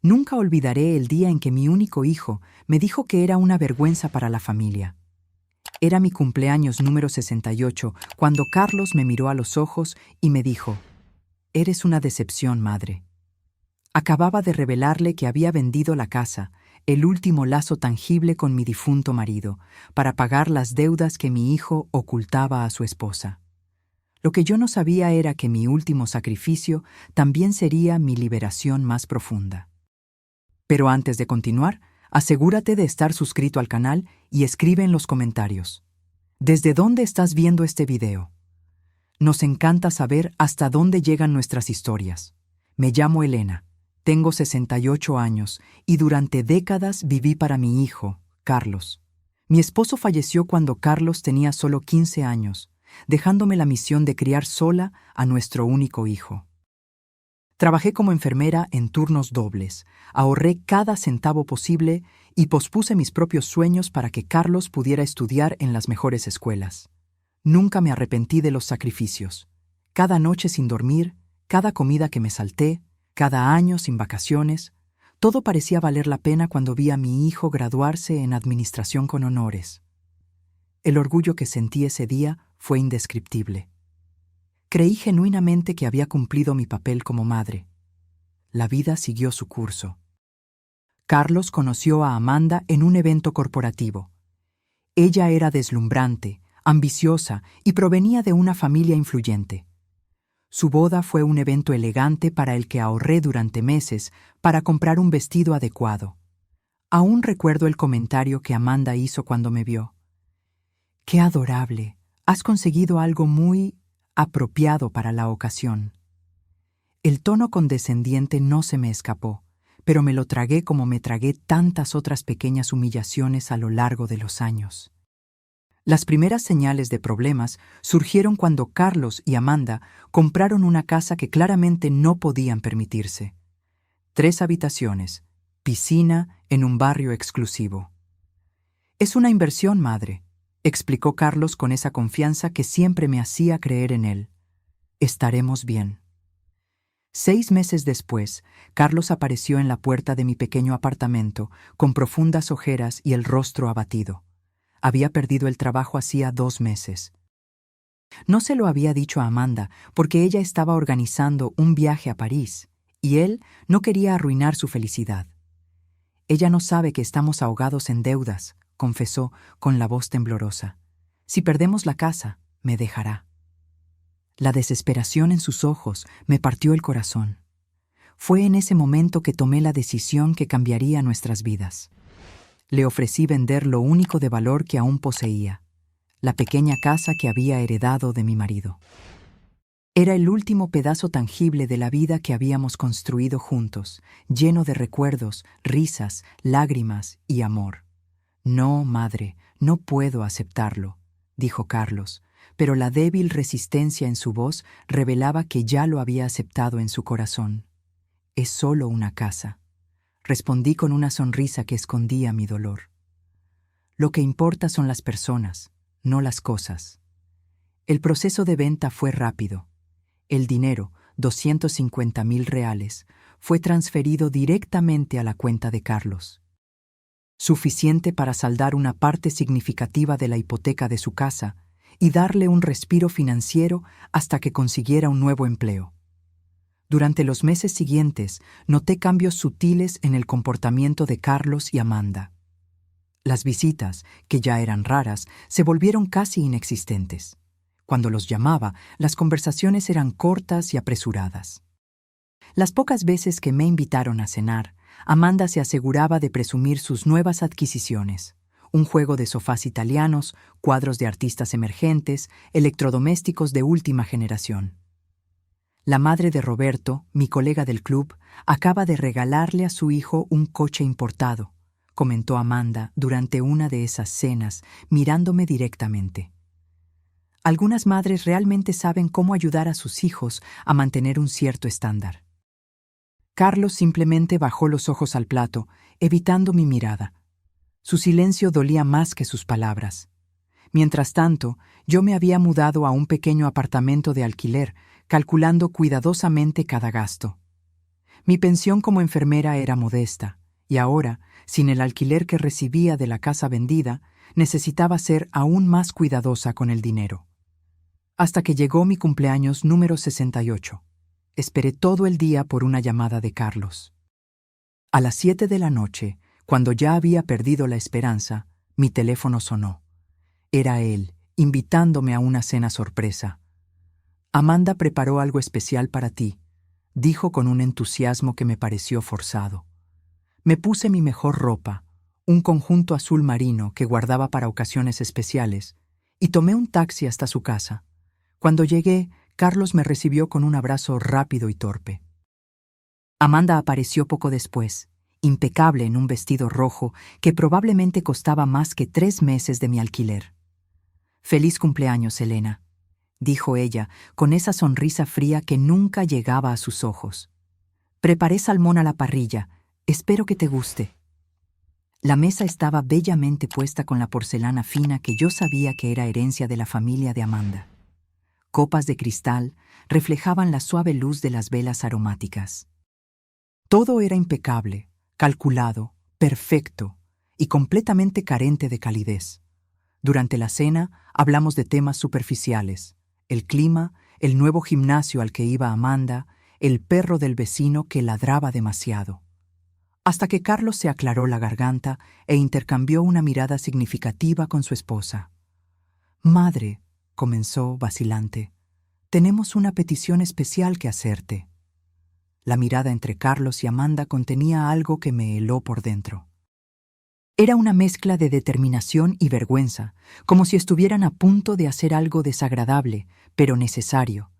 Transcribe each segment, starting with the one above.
Nunca olvidaré el día en que mi único hijo me dijo que era una vergüenza para la familia. Era mi cumpleaños número 68 cuando Carlos me miró a los ojos y me dijo: «Eres una decepción, madre». Acababa de revelarle que había vendido la casa, el último lazo tangible con mi difunto marido, para pagar las deudas que mi hijo ocultaba a su esposa. Lo que yo no sabía era que mi último sacrificio también sería mi liberación más profunda. Pero antes de continuar, asegúrate de estar suscrito al canal y escribe en los comentarios: ¿desde dónde estás viendo este video? Nos encanta saber hasta dónde llegan nuestras historias. Me llamo Elena, tengo 68 años y durante décadas viví para mi hijo, Carlos. Mi esposo falleció cuando Carlos tenía solo 15 años, dejándome la misión de criar sola a nuestro único hijo. Trabajé como enfermera en turnos dobles, ahorré cada centavo posible y pospuse mis propios sueños para que Carlos pudiera estudiar en las mejores escuelas. Nunca me arrepentí de los sacrificios. Cada noche sin dormir, cada comida que me salté, cada año sin vacaciones, todo parecía valer la pena cuando vi a mi hijo graduarse en administración con honores. El orgullo que sentí ese día fue indescriptible. Creí genuinamente que había cumplido mi papel como madre. La vida siguió su curso. Carlos conoció a Amanda en un evento corporativo. Ella era deslumbrante, ambiciosa y provenía de una familia influyente. Su boda fue un evento elegante para el que ahorré durante meses para comprar un vestido adecuado. Aún recuerdo el comentario que Amanda hizo cuando me vio: «Qué adorable, has conseguido algo muy apropiado para la ocasión». El tono condescendiente no se me escapó, pero me lo tragué como me tragué tantas otras pequeñas humillaciones a lo largo de los años. Las primeras señales de problemas surgieron cuando Carlos y Amanda compraron una casa que claramente no podían permitirse. 3 habitaciones, piscina en un barrio exclusivo. «Es una inversión, madre», explicó Carlos con esa confianza que siempre me hacía creer en él. «Estaremos bien». 6 meses después, Carlos apareció en la puerta de mi pequeño apartamento con profundas ojeras y el rostro abatido. Había perdido el trabajo hacía 2 meses. No se lo había dicho a Amanda porque ella estaba organizando un viaje a París y él no quería arruinar su felicidad. «Ella no sabe que estamos ahogados en deudas», confesó con la voz temblorosa. «Si perdemos la casa, me dejará». La desesperación en sus ojos me partió el corazón. Fue en ese momento que tomé la decisión que cambiaría nuestras vidas. Le ofrecí vender lo único de valor que aún poseía, la pequeña casa que había heredado de mi marido. Era el último pedazo tangible de la vida que habíamos construido juntos, lleno de recuerdos, risas, lágrimas y amor. «No, madre, no puedo aceptarlo», dijo Carlos, pero la débil resistencia en su voz revelaba que ya lo había aceptado en su corazón. «Es solo una casa», respondí con una sonrisa que escondía mi dolor. «Lo que importa son las personas, no las cosas». El proceso de venta fue rápido. El dinero, 250,000 reales, fue transferido directamente a la cuenta de Carlos. Suficiente para saldar una parte significativa de la hipoteca de su casa y darle un respiro financiero hasta que consiguiera un nuevo empleo. Durante los meses siguientes, noté cambios sutiles en el comportamiento de Carlos y Amanda. Las visitas, que ya eran raras, se volvieron casi inexistentes. Cuando los llamaba, las conversaciones eran cortas y apresuradas. Las pocas veces que me invitaron a cenar, Amanda se aseguraba de presumir sus nuevas adquisiciones: un juego de sofás italianos, cuadros de artistas emergentes, electrodomésticos de última generación. La madre de Roberto, mi colega del club, acaba de regalarle a su hijo un coche importado, comentó Amanda durante una de esas cenas, mirándome directamente. Algunas madres realmente saben cómo ayudar a sus hijos a mantener un cierto estándar. Carlos simplemente bajó los ojos al plato, evitando mi mirada. Su silencio dolía más que sus palabras. Mientras tanto, yo me había mudado a un pequeño apartamento de alquiler, calculando cuidadosamente cada gasto. Mi pensión como enfermera era modesta, y ahora, sin el alquiler que recibía de la casa vendida, necesitaba ser aún más cuidadosa con el dinero. Hasta que llegó mi cumpleaños número 68. Esperé todo el día por una llamada de Carlos. A las 7 de la noche, cuando ya había perdido la esperanza, mi teléfono sonó. Era él, invitándome a una cena sorpresa. Amanda preparó algo especial para ti, dijo con un entusiasmo que me pareció forzado. Me puse mi mejor ropa, un conjunto azul marino que guardaba para ocasiones especiales, y tomé un taxi hasta su casa. Cuando llegué, Carlos me recibió con un abrazo rápido y torpe. Amanda apareció poco después, impecable en un vestido rojo que probablemente costaba más que 3 meses de mi alquiler. «Feliz cumpleaños, Elena», dijo ella, con esa sonrisa fría que nunca llegaba a sus ojos. «Preparé salmón a la parrilla. Espero que te guste». La mesa estaba bellamente puesta con la porcelana fina que yo sabía que era herencia de la familia de Amanda. Copas de cristal reflejaban la suave luz de las velas aromáticas. Todo era impecable, calculado, perfecto y completamente carente de calidez. Durante la cena hablamos de temas superficiales: el clima, el nuevo gimnasio al que iba Amanda, el perro del vecino que ladraba demasiado. Hasta que Carlos se aclaró la garganta e intercambió una mirada significativa con su esposa. «Madre», comenzó vacilante, «tenemos una petición especial que hacerte». La mirada entre Carlos y Amanda contenía algo que me heló por dentro. Era una mezcla de determinación y vergüenza, como si estuvieran a punto de hacer algo desagradable, pero necesario.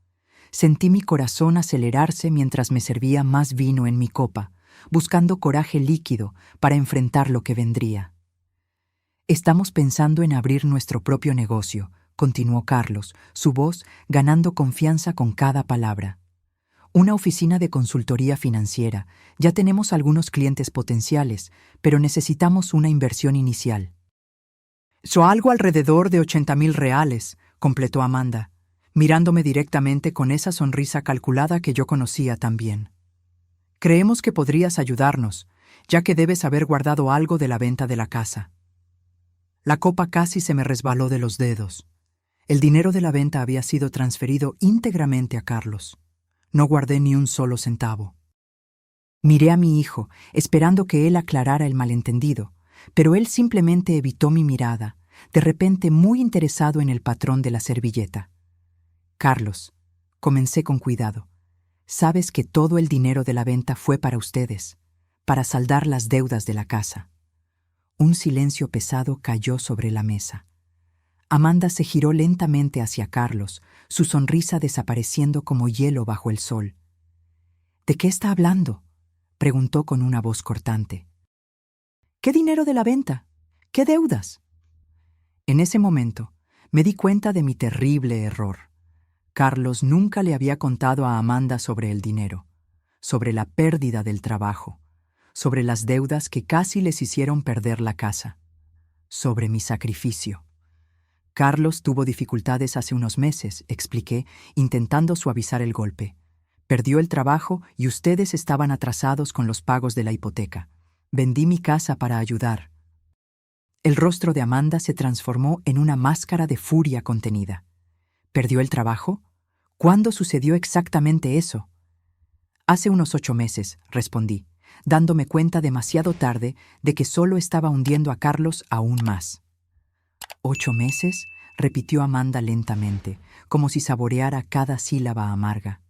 Sentí mi corazón acelerarse mientras me servía más vino en mi copa, buscando coraje líquido para enfrentar lo que vendría. «Estamos pensando en abrir nuestro propio negocio», continuó Carlos, su voz ganando confianza con cada palabra. «Una oficina de consultoría financiera. Ya tenemos algunos clientes potenciales, pero necesitamos una inversión inicial». «Algo alrededor de 80,000 reales», completó Amanda, mirándome directamente con esa sonrisa calculada que yo conocía tan bien. «Creemos que podrías ayudarnos, ya que debes haber guardado algo de la venta de la casa». La copa casi se me resbaló de los dedos. El dinero de la venta había sido transferido íntegramente a Carlos. No guardé ni un solo centavo. Miré a mi hijo, esperando que él aclarara el malentendido, pero él simplemente evitó mi mirada, de repente muy interesado en el patrón de la servilleta. «Carlos», comencé con cuidado, «sabes que todo el dinero de la venta fue para ustedes, para saldar las deudas de la casa». Un silencio pesado cayó sobre la mesa. Amanda se giró lentamente hacia Carlos, su sonrisa desapareciendo como hielo bajo el sol. «¿De qué está hablando?», preguntó con una voz cortante. «¿Qué dinero de la venta? ¿Qué deudas?». En ese momento me di cuenta de mi terrible error. Carlos nunca le había contado a Amanda sobre el dinero, sobre la pérdida del trabajo, sobre las deudas que casi les hicieron perder la casa, sobre mi sacrificio. «Carlos tuvo dificultades hace unos meses», expliqué, intentando suavizar el golpe. «Perdió el trabajo y ustedes estaban atrasados con los pagos de la hipoteca. Vendí mi casa para ayudar». El rostro de Amanda se transformó en una máscara de furia contenida. «¿Perdió el trabajo? ¿Cuándo sucedió exactamente eso?». «Hace unos 8 meses», respondí, dándome cuenta demasiado tarde de que solo estaba hundiendo a Carlos aún más. «¿8 meses?», repitió Amanda lentamente, como si saboreara cada sílaba amarga.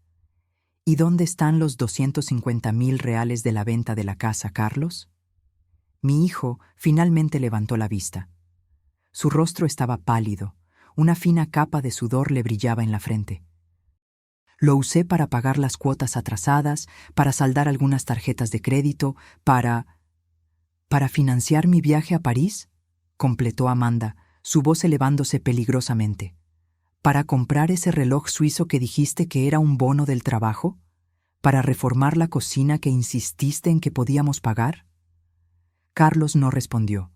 «¿Y dónde están los 250,000 reales de la venta de la casa, Carlos?». Mi hijo finalmente levantó la vista. Su rostro estaba pálido, una fina capa de sudor le brillaba en la frente. «Lo usé para pagar las cuotas atrasadas, para saldar algunas tarjetas de crédito, para financiar mi viaje a París», completó Amanda, su voz elevándose peligrosamente. «¿Para comprar ese reloj suizo que dijiste que era un bono del trabajo? ¿Para reformar la cocina que insististe en que podíamos pagar?». Carlos no respondió.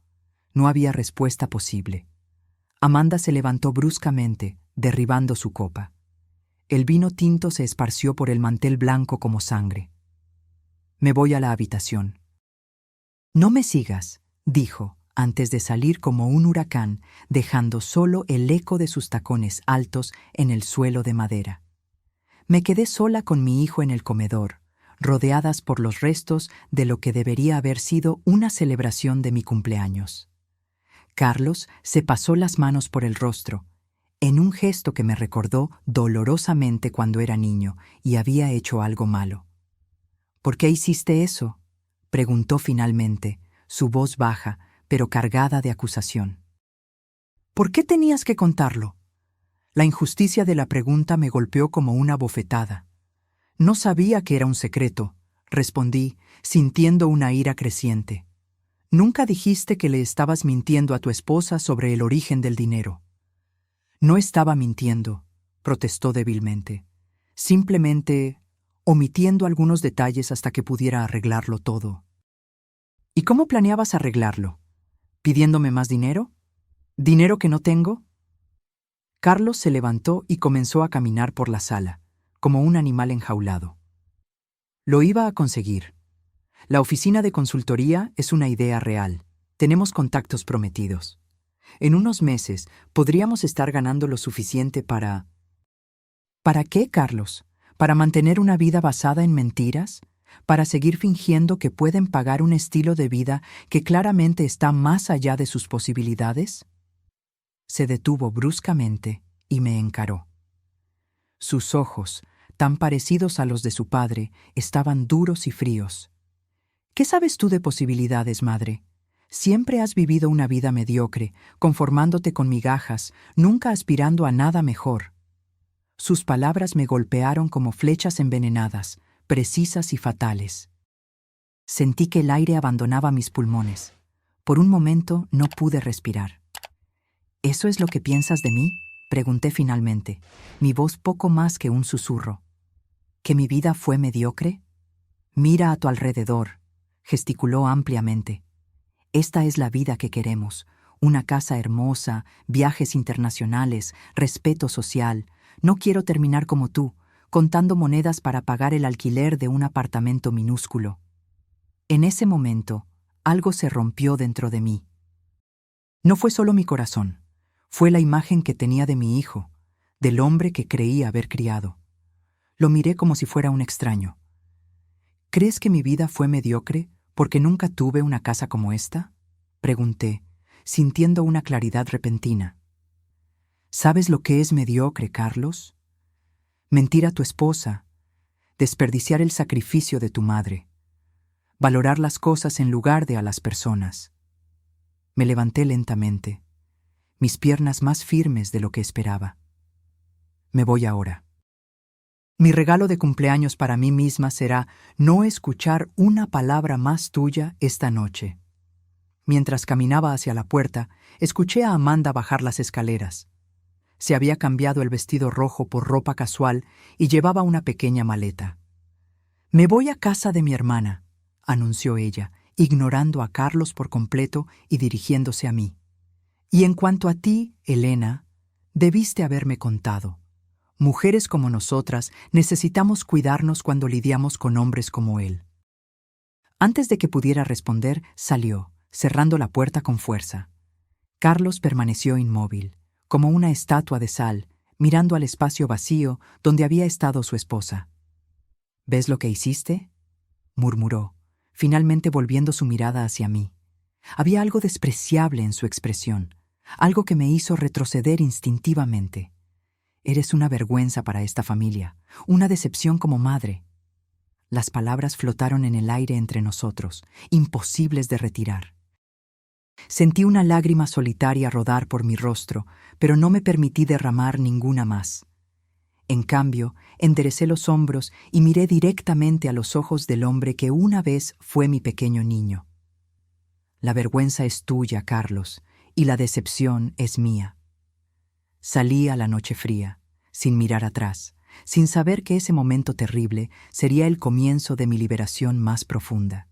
No había respuesta posible. Amanda se levantó bruscamente, derribando su copa. El vino tinto se esparció por el mantel blanco como sangre. Me voy a la habitación. No me sigas, dijo, antes de salir como un huracán, dejando solo el eco de sus tacones altos en el suelo de madera. Me quedé sola con mi hijo en el comedor, rodeadas por los restos de lo que debería haber sido una celebración de mi cumpleaños. Carlos se pasó las manos por el rostro, en un gesto que me recordó dolorosamente cuando era niño y había hecho algo malo. ¿Por qué hiciste eso?, preguntó finalmente, su voz baja, pero cargada de acusación. ¿Por qué tenías que contarlo? La injusticia de la pregunta me golpeó como una bofetada. No sabía que era un secreto, respondí, sintiendo una ira creciente. Nunca dijiste que le estabas mintiendo a tu esposa sobre el origen del dinero. No estaba mintiendo, protestó débilmente. Simplemente omitiendo algunos detalles hasta que pudiera arreglarlo todo. ¿Y cómo planeabas arreglarlo? ¿Pidiéndome más dinero? ¿Dinero que no tengo? Carlos se levantó y comenzó a caminar por la sala, como un animal enjaulado. Lo iba a conseguir. La oficina de consultoría es una idea real. Tenemos contactos prometidos. En unos meses podríamos estar ganando lo suficiente para... ¿Para qué, Carlos? ¿Para mantener una vida basada en mentiras? ¿Para seguir fingiendo que pueden pagar un estilo de vida que claramente está más allá de sus posibilidades? Se detuvo bruscamente y me encaró. Sus ojos, tan parecidos a los de su padre, estaban duros y fríos. ¿Qué sabes tú de posibilidades, madre? Siempre has vivido una vida mediocre, conformándote con migajas, nunca aspirando a nada mejor. Sus palabras me golpearon como flechas envenenadas, precisas y fatales. Sentí que el aire abandonaba mis pulmones. Por un momento no pude respirar. ¿Eso es lo que piensas de mí?, pregunté finalmente, mi voz poco más que un susurro. ¿Que mi vida fue mediocre? Mira a tu alrededor, gesticuló ampliamente. Esta es la vida que queremos, una casa hermosa, viajes internacionales, respeto social. No quiero terminar como tú, contando monedas para pagar el alquiler de un apartamento minúsculo. En ese momento, algo se rompió dentro de mí. No fue solo mi corazón, fue la imagen que tenía de mi hijo, del hombre que creía haber criado. Lo miré como si fuera un extraño. ¿Crees que mi vida fue mediocre porque nunca tuve una casa como esta?, pregunté, sintiendo una claridad repentina. ¿Sabes lo que es mediocre, Carlos? Mentir a tu esposa, desperdiciar el sacrificio de tu madre, valorar las cosas en lugar de a las personas. Me levanté lentamente, mis piernas más firmes de lo que esperaba. Me voy ahora. Mi regalo de cumpleaños para mí misma será no escuchar una palabra más tuya esta noche. Mientras caminaba hacia la puerta, escuché a Amanda bajar las escaleras. Se había cambiado el vestido rojo por ropa casual y llevaba una pequeña maleta. «Me voy a casa de mi hermana», anunció ella, ignorando a Carlos por completo y dirigiéndose a mí. «Y en cuanto a ti, Elena, debiste haberme contado. Mujeres como nosotras necesitamos cuidarnos cuando lidiamos con hombres como él». Antes de que pudiera responder, salió, cerrando la puerta con fuerza. Carlos permaneció inmóvil, como una estatua de sal, mirando al espacio vacío donde había estado su esposa. «¿Ves lo que hiciste?», murmuró, finalmente volviendo su mirada hacia mí. Había algo despreciable en su expresión, algo que me hizo retroceder instintivamente. «Eres una vergüenza para esta familia, una decepción como madre». Las palabras flotaron en el aire entre nosotros, imposibles de retirar. Sentí una lágrima solitaria rodar por mi rostro, pero no me permití derramar ninguna más. En cambio, enderecé los hombros y miré directamente a los ojos del hombre que una vez fue mi pequeño niño. «La vergüenza es tuya, Carlos, y la decepción es mía». Salí a la noche fría, sin mirar atrás, sin saber que ese momento terrible sería el comienzo de mi liberación más profunda.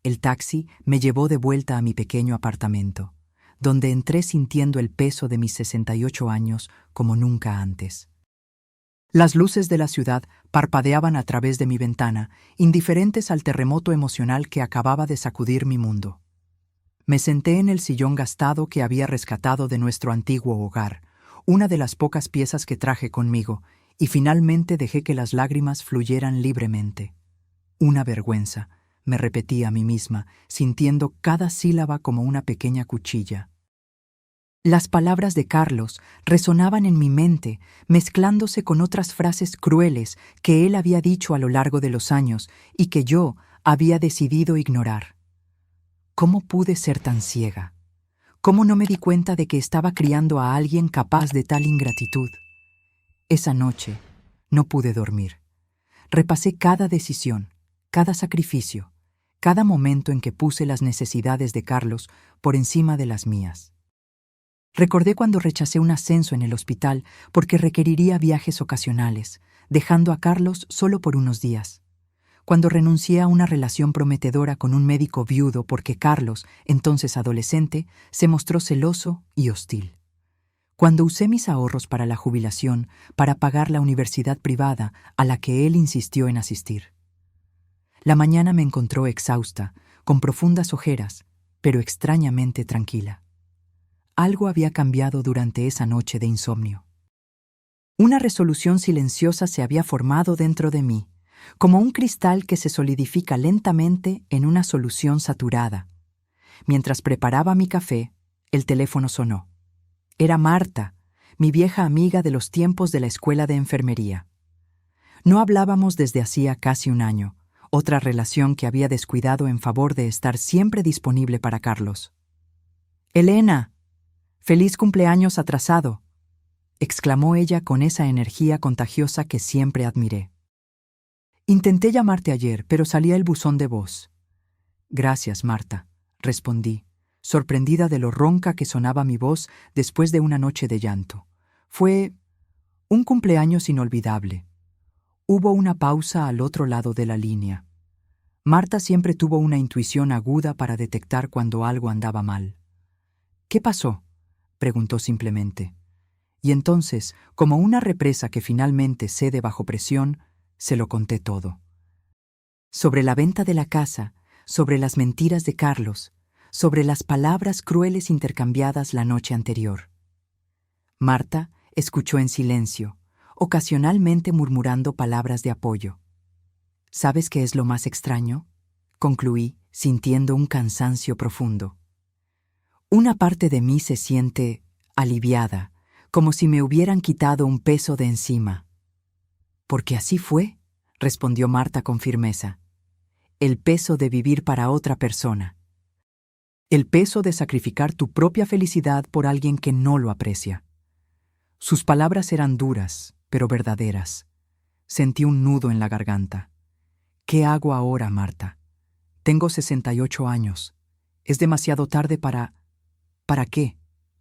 El taxi me llevó de vuelta a mi pequeño apartamento, donde entré sintiendo el peso de mis 68 años como nunca antes. Las luces de la ciudad parpadeaban a través de mi ventana, indiferentes al terremoto emocional que acababa de sacudir mi mundo. Me senté en el sillón gastado que había rescatado de nuestro antiguo hogar, una de las pocas piezas que traje conmigo, y finalmente dejé que las lágrimas fluyeran libremente. Una vergüenza, me repetí a mí misma, sintiendo cada sílaba como una pequeña cuchilla. Las palabras de Carlos resonaban en mi mente, mezclándose con otras frases crueles que él había dicho a lo largo de los años y que yo había decidido ignorar. ¿Cómo pude ser tan ciega? ¿Cómo no me di cuenta de que estaba criando a alguien capaz de tal ingratitud? Esa noche no pude dormir. Repasé cada decisión, cada sacrificio, cada momento en que puse las necesidades de Carlos por encima de las mías. Recordé cuando rechacé un ascenso en el hospital porque requeriría viajes ocasionales, dejando a Carlos solo por unos días. Cuando renuncié a una relación prometedora con un médico viudo porque Carlos, entonces adolescente, se mostró celoso y hostil. Cuando usé mis ahorros para la jubilación para pagar la universidad privada a la que él insistió en asistir. La mañana me encontró exhausta, con profundas ojeras, pero extrañamente tranquila. Algo había cambiado durante esa noche de insomnio. Una resolución silenciosa se había formado dentro de mí, como un cristal que se solidifica lentamente en una solución saturada. Mientras preparaba mi café, el teléfono sonó. Era Marta, mi vieja amiga de los tiempos de la escuela de enfermería. No hablábamos desde hacía casi un año, otra relación que había descuidado en favor de estar siempre disponible para Carlos. «Elena, ¡feliz cumpleaños atrasado!», exclamó ella con esa energía contagiosa que siempre admiré. «Intenté llamarte ayer, pero salía el buzón de voz». «Gracias, Marta», respondí, sorprendida de lo ronca que sonaba mi voz después de una noche de llanto. Fue un cumpleaños inolvidable. Hubo una pausa al otro lado de la línea. Marta siempre tuvo una intuición aguda para detectar cuando algo andaba mal. «¿Qué pasó?», preguntó simplemente. Y entonces, como una represa que finalmente cede bajo presión, se lo conté todo. Sobre la venta de la casa, sobre las mentiras de Carlos, sobre las palabras crueles intercambiadas la noche anterior. Marta escuchó en silencio, ocasionalmente murmurando palabras de apoyo. «¿Sabes qué es lo más extraño?», concluí, sintiendo un cansancio profundo. Una parte de mí se siente aliviada, como si me hubieran quitado un peso de encima. «Porque así fue», respondió Marta con firmeza. «El peso de vivir para otra persona. El peso de sacrificar tu propia felicidad por alguien que no lo aprecia». Sus palabras eran duras, pero verdaderas. Sentí un nudo en la garganta. «¿Qué hago ahora, Marta? Tengo 68 años. Es demasiado tarde para... ¿Para qué?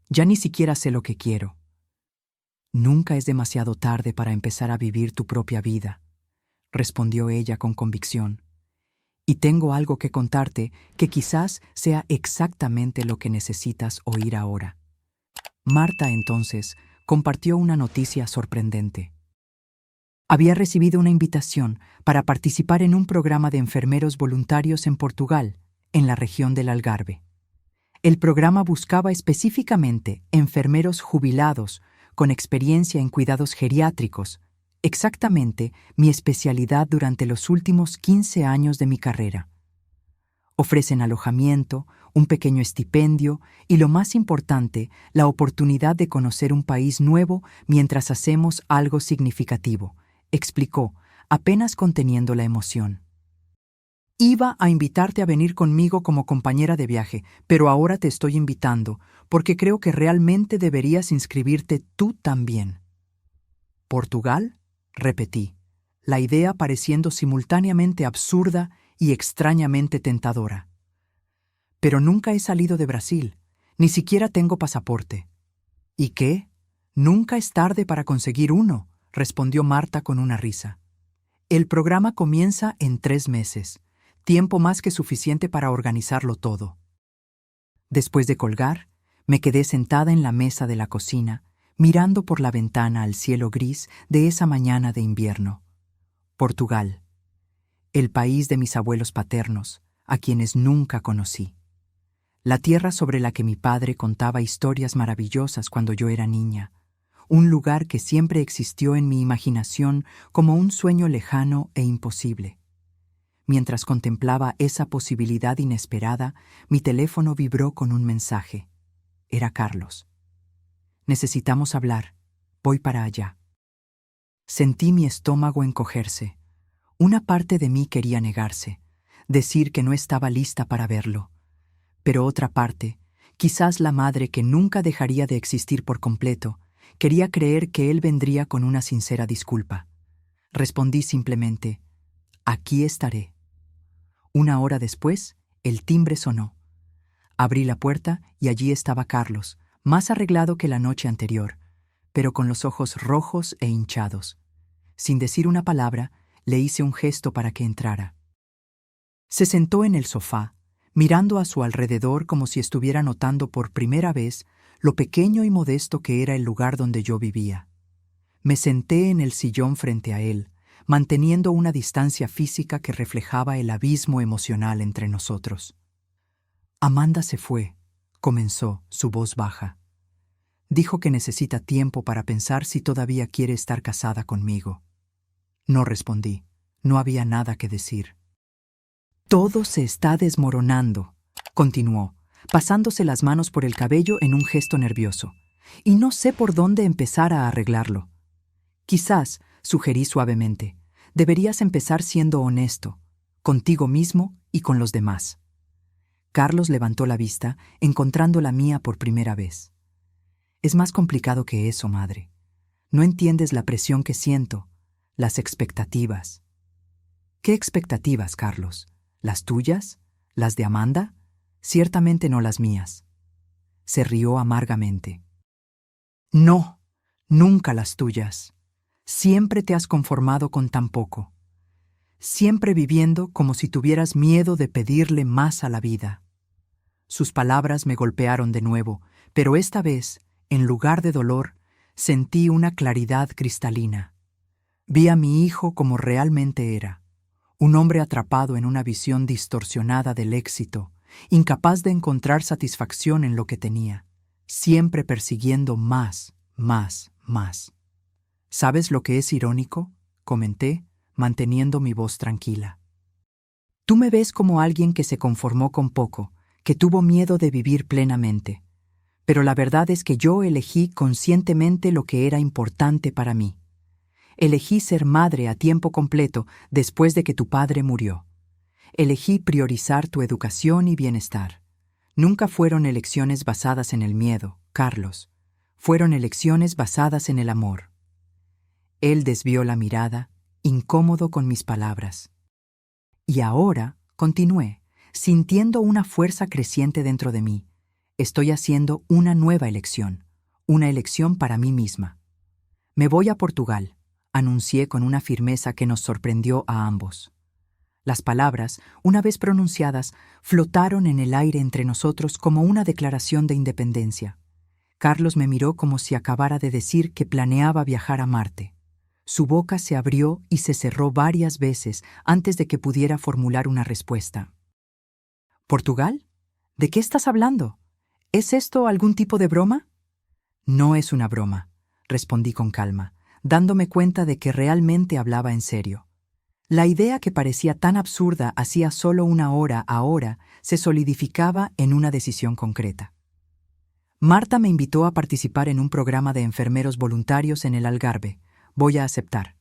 Ya ni siquiera sé lo que quiero». «Nunca es demasiado tarde para empezar a vivir tu propia vida», respondió ella con convicción. «Y tengo algo que contarte que quizás sea exactamente lo que necesitas oír ahora». Marta, entonces, compartió una noticia sorprendente. Había recibido una invitación para participar en un programa de enfermeros voluntarios en Portugal, en la región del Algarve. El programa buscaba específicamente enfermeros jubilados con experiencia en cuidados geriátricos, exactamente mi especialidad durante los últimos 15 años de mi carrera. Ofrecen alojamiento, un pequeño estipendio y, lo más importante, la oportunidad de conocer un país nuevo mientras hacemos algo significativo, explicó, apenas conteniendo la emoción. «Iba a invitarte a venir conmigo como compañera de viaje, pero ahora te estoy invitando porque creo que realmente deberías inscribirte tú también». «¿Portugal?», repetí, la idea pareciendo simultáneamente absurda y extrañamente tentadora. «Pero nunca he salido de Brasil, ni siquiera tengo pasaporte». «¿Y qué? Nunca es tarde para conseguir uno», respondió Marta con una risa. «El programa comienza en 3 meses, tiempo más que suficiente para organizarlo todo». Después de colgar, me quedé sentada en la mesa de la cocina, mirando por la ventana al cielo gris de esa mañana de invierno. Portugal, el país de mis abuelos paternos, a quienes nunca conocí. La tierra sobre la que mi padre contaba historias maravillosas cuando yo era niña. Un lugar que siempre existió en mi imaginación como un sueño lejano e imposible. Mientras contemplaba esa posibilidad inesperada, mi teléfono vibró con un mensaje. Era Carlos. Necesitamos hablar. Voy para allá. Sentí mi estómago encogerse. Una parte de mí quería negarse, decir que no estaba lista para verlo. Pero otra parte, quizás la madre que nunca dejaría de existir por completo, quería creer que él vendría con una sincera disculpa. Respondí simplemente, aquí estaré. Una hora después, el timbre sonó. Abrí la puerta y allí estaba Carlos, más arreglado que la noche anterior, pero con los ojos rojos e hinchados. Sin decir una palabra, le hice un gesto para que entrara. Se sentó en el sofá, mirando a su alrededor como si estuviera notando por primera vez lo pequeño y modesto que era el lugar donde yo vivía. Me senté en el sillón frente a él, manteniendo una distancia física que reflejaba el abismo emocional entre nosotros. Amanda se fue, comenzó, su voz baja. Dijo que necesita tiempo para pensar si todavía quiere estar casada conmigo. No respondí, no había nada que decir. Todo se está desmoronando, continuó, pasándose las manos por el cabello en un gesto nervioso, y no sé por dónde empezar a arreglarlo. Quizás, sugerí suavemente, deberías empezar siendo honesto, contigo mismo y con los demás. Carlos levantó la vista, encontrando la mía por primera vez. Es más complicado que eso, madre. No entiendes la presión que siento, las expectativas. ¿Qué expectativas, Carlos? ¿Las tuyas? ¿Las de Amanda? Ciertamente no las mías. Se rió amargamente. No, nunca las tuyas. Siempre te has conformado con tan poco. Siempre viviendo como si tuvieras miedo de pedirle más a la vida. Sus palabras me golpearon de nuevo, pero esta vez, en lugar de dolor, sentí una claridad cristalina. Vi a mi hijo como realmente era, un hombre atrapado en una visión distorsionada del éxito, incapaz de encontrar satisfacción en lo que tenía, siempre persiguiendo más, más, más. ¿Sabes lo que es irónico?, comenté, manteniendo mi voz tranquila. Tú me ves como alguien que se conformó con poco, que tuvo miedo de vivir plenamente. Pero la verdad es que yo elegí conscientemente lo que era importante para mí. Elegí ser madre a tiempo completo después de que tu padre murió. Elegí priorizar tu educación y bienestar. Nunca fueron elecciones basadas en el miedo, Carlos. Fueron elecciones basadas en el amor. Él desvió la mirada, incómodo con mis palabras. Y ahora, continué, sintiendo una fuerza creciente dentro de mí. Estoy haciendo una nueva elección, una elección para mí misma. Me voy a Portugal, anuncié con una firmeza que nos sorprendió a ambos. Las palabras, una vez pronunciadas, flotaron en el aire entre nosotros como una declaración de independencia. Carlos me miró como si acabara de decir que planeaba viajar a Marte. Su boca se abrió y se cerró varias veces antes de que pudiera formular una respuesta. ¿Portugal? ¿De qué estás hablando? ¿Es esto algún tipo de broma? No es una broma, respondí con calma, dándome cuenta de que realmente hablaba en serio. La idea que parecía tan absurda hacía solo una hora ahora se solidificaba en una decisión concreta. Marta me invitó a participar en un programa de enfermeros voluntarios en el Algarve. Voy a aceptar.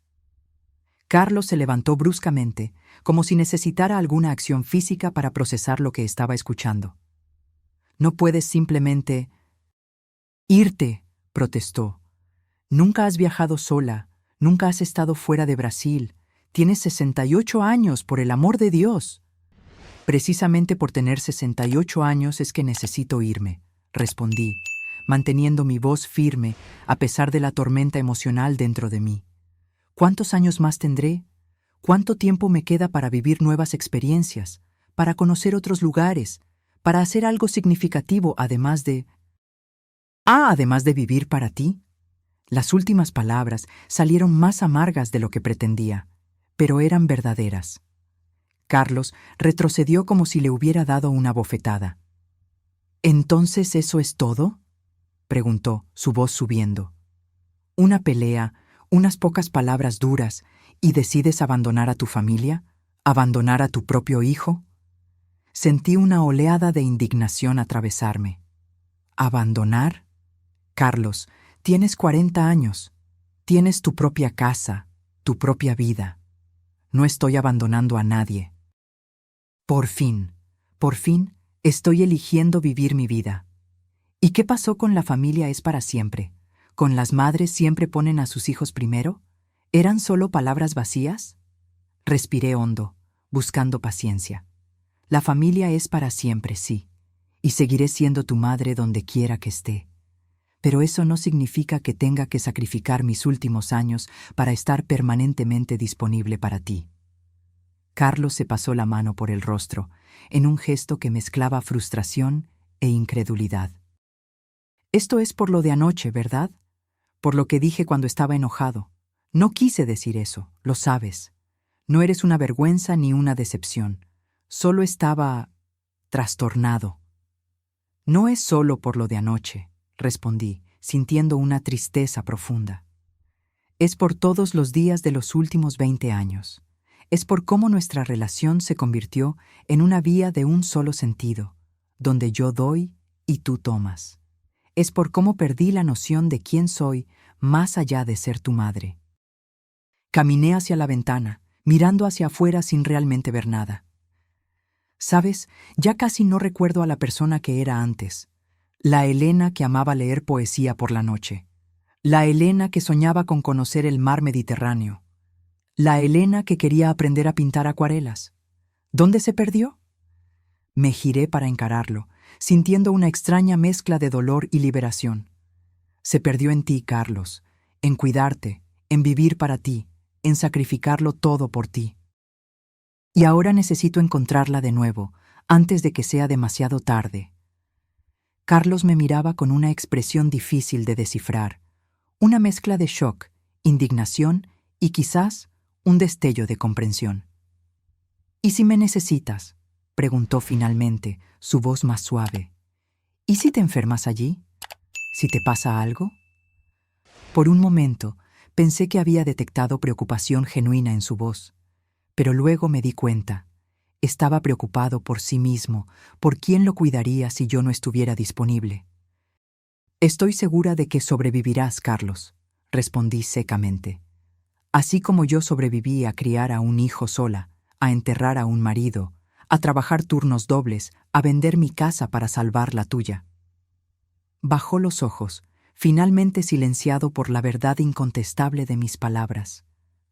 Carlos se levantó bruscamente, como si necesitara alguna acción física para procesar lo que estaba escuchando. No puedes simplemente... irte, protestó. Nunca has viajado sola, nunca has estado fuera de Brasil. Tienes 68 años, por el amor de Dios. Precisamente por tener 68 años es que necesito irme, respondí, manteniendo mi voz firme a pesar de la tormenta emocional dentro de mí. ¿Cuántos años más tendré? ¿Cuánto tiempo me queda para vivir nuevas experiencias, para conocer otros lugares, para hacer algo significativo además de... además de vivir para ti? Las últimas palabras salieron más amargas de lo que pretendía, pero eran verdaderas. Carlos retrocedió como si le hubiera dado una bofetada. ¿Entonces eso es todo?, preguntó, su voz subiendo. ¿Una pelea, unas pocas palabras duras, y decides abandonar a tu familia? ¿Abandonar a tu propio hijo? Sentí una oleada de indignación atravesarme. ¿Abandonar? Carlos, tienes 40 años. Tienes tu propia casa, tu propia vida. No estoy abandonando a nadie. Por fin, estoy eligiendo vivir mi vida. ¿Y qué pasó con la familia es para siempre? ¿Con las madres siempre ponen a sus hijos primero? ¿Eran solo palabras vacías? Respiré hondo, buscando paciencia. La familia es para siempre, sí, y seguiré siendo tu madre donde quiera que esté. Pero eso no significa que tenga que sacrificar mis últimos años para estar permanentemente disponible para ti. Carlos se pasó la mano por el rostro, en un gesto que mezclaba frustración e incredulidad. Esto es por lo de anoche, ¿verdad? Por lo que dije cuando estaba enojado. No quise decir eso, lo sabes. No eres una vergüenza ni una decepción. Solo estaba trastornado. No es solo por lo de anoche, respondí, sintiendo una tristeza profunda. Es por todos los días de los últimos 20 años. Es por cómo nuestra relación se convirtió en una vía de un solo sentido, donde yo doy y tú tomas. Es por cómo perdí la noción de quién soy más allá de ser tu madre. Caminé hacia la ventana, mirando hacia afuera sin realmente ver nada. ¿Sabes? Ya casi no recuerdo a la persona que era antes. La Elena que amaba leer poesía por la noche. La Elena que soñaba con conocer el mar Mediterráneo. La Elena que quería aprender a pintar acuarelas. ¿Dónde se perdió? Me giré para encararlo, sintiendo una extraña mezcla de dolor y liberación. Se perdió en ti, Carlos, en cuidarte, en vivir para ti, en sacrificarlo todo por ti. Y ahora necesito encontrarla de nuevo, antes de que sea demasiado tarde. Carlos me miraba con una expresión difícil de descifrar, una mezcla de shock, indignación y quizás un destello de comprensión. ¿Y si me necesitas?, preguntó finalmente, su voz más suave. ¿Y si te enfermas allí? ¿Si te pasa algo? Por un momento, pensé que había detectado preocupación genuina en su voz, pero luego me di cuenta. Estaba preocupado por sí mismo, por quién lo cuidaría si yo no estuviera disponible. Estoy segura de que sobrevivirás, Carlos, respondí secamente. Así como yo sobreviví a criar a un hijo sola, a enterrar a un marido, a trabajar turnos dobles, a vender mi casa para salvar la tuya. Bajó los ojos, finalmente silenciado por la verdad incontestable de mis palabras.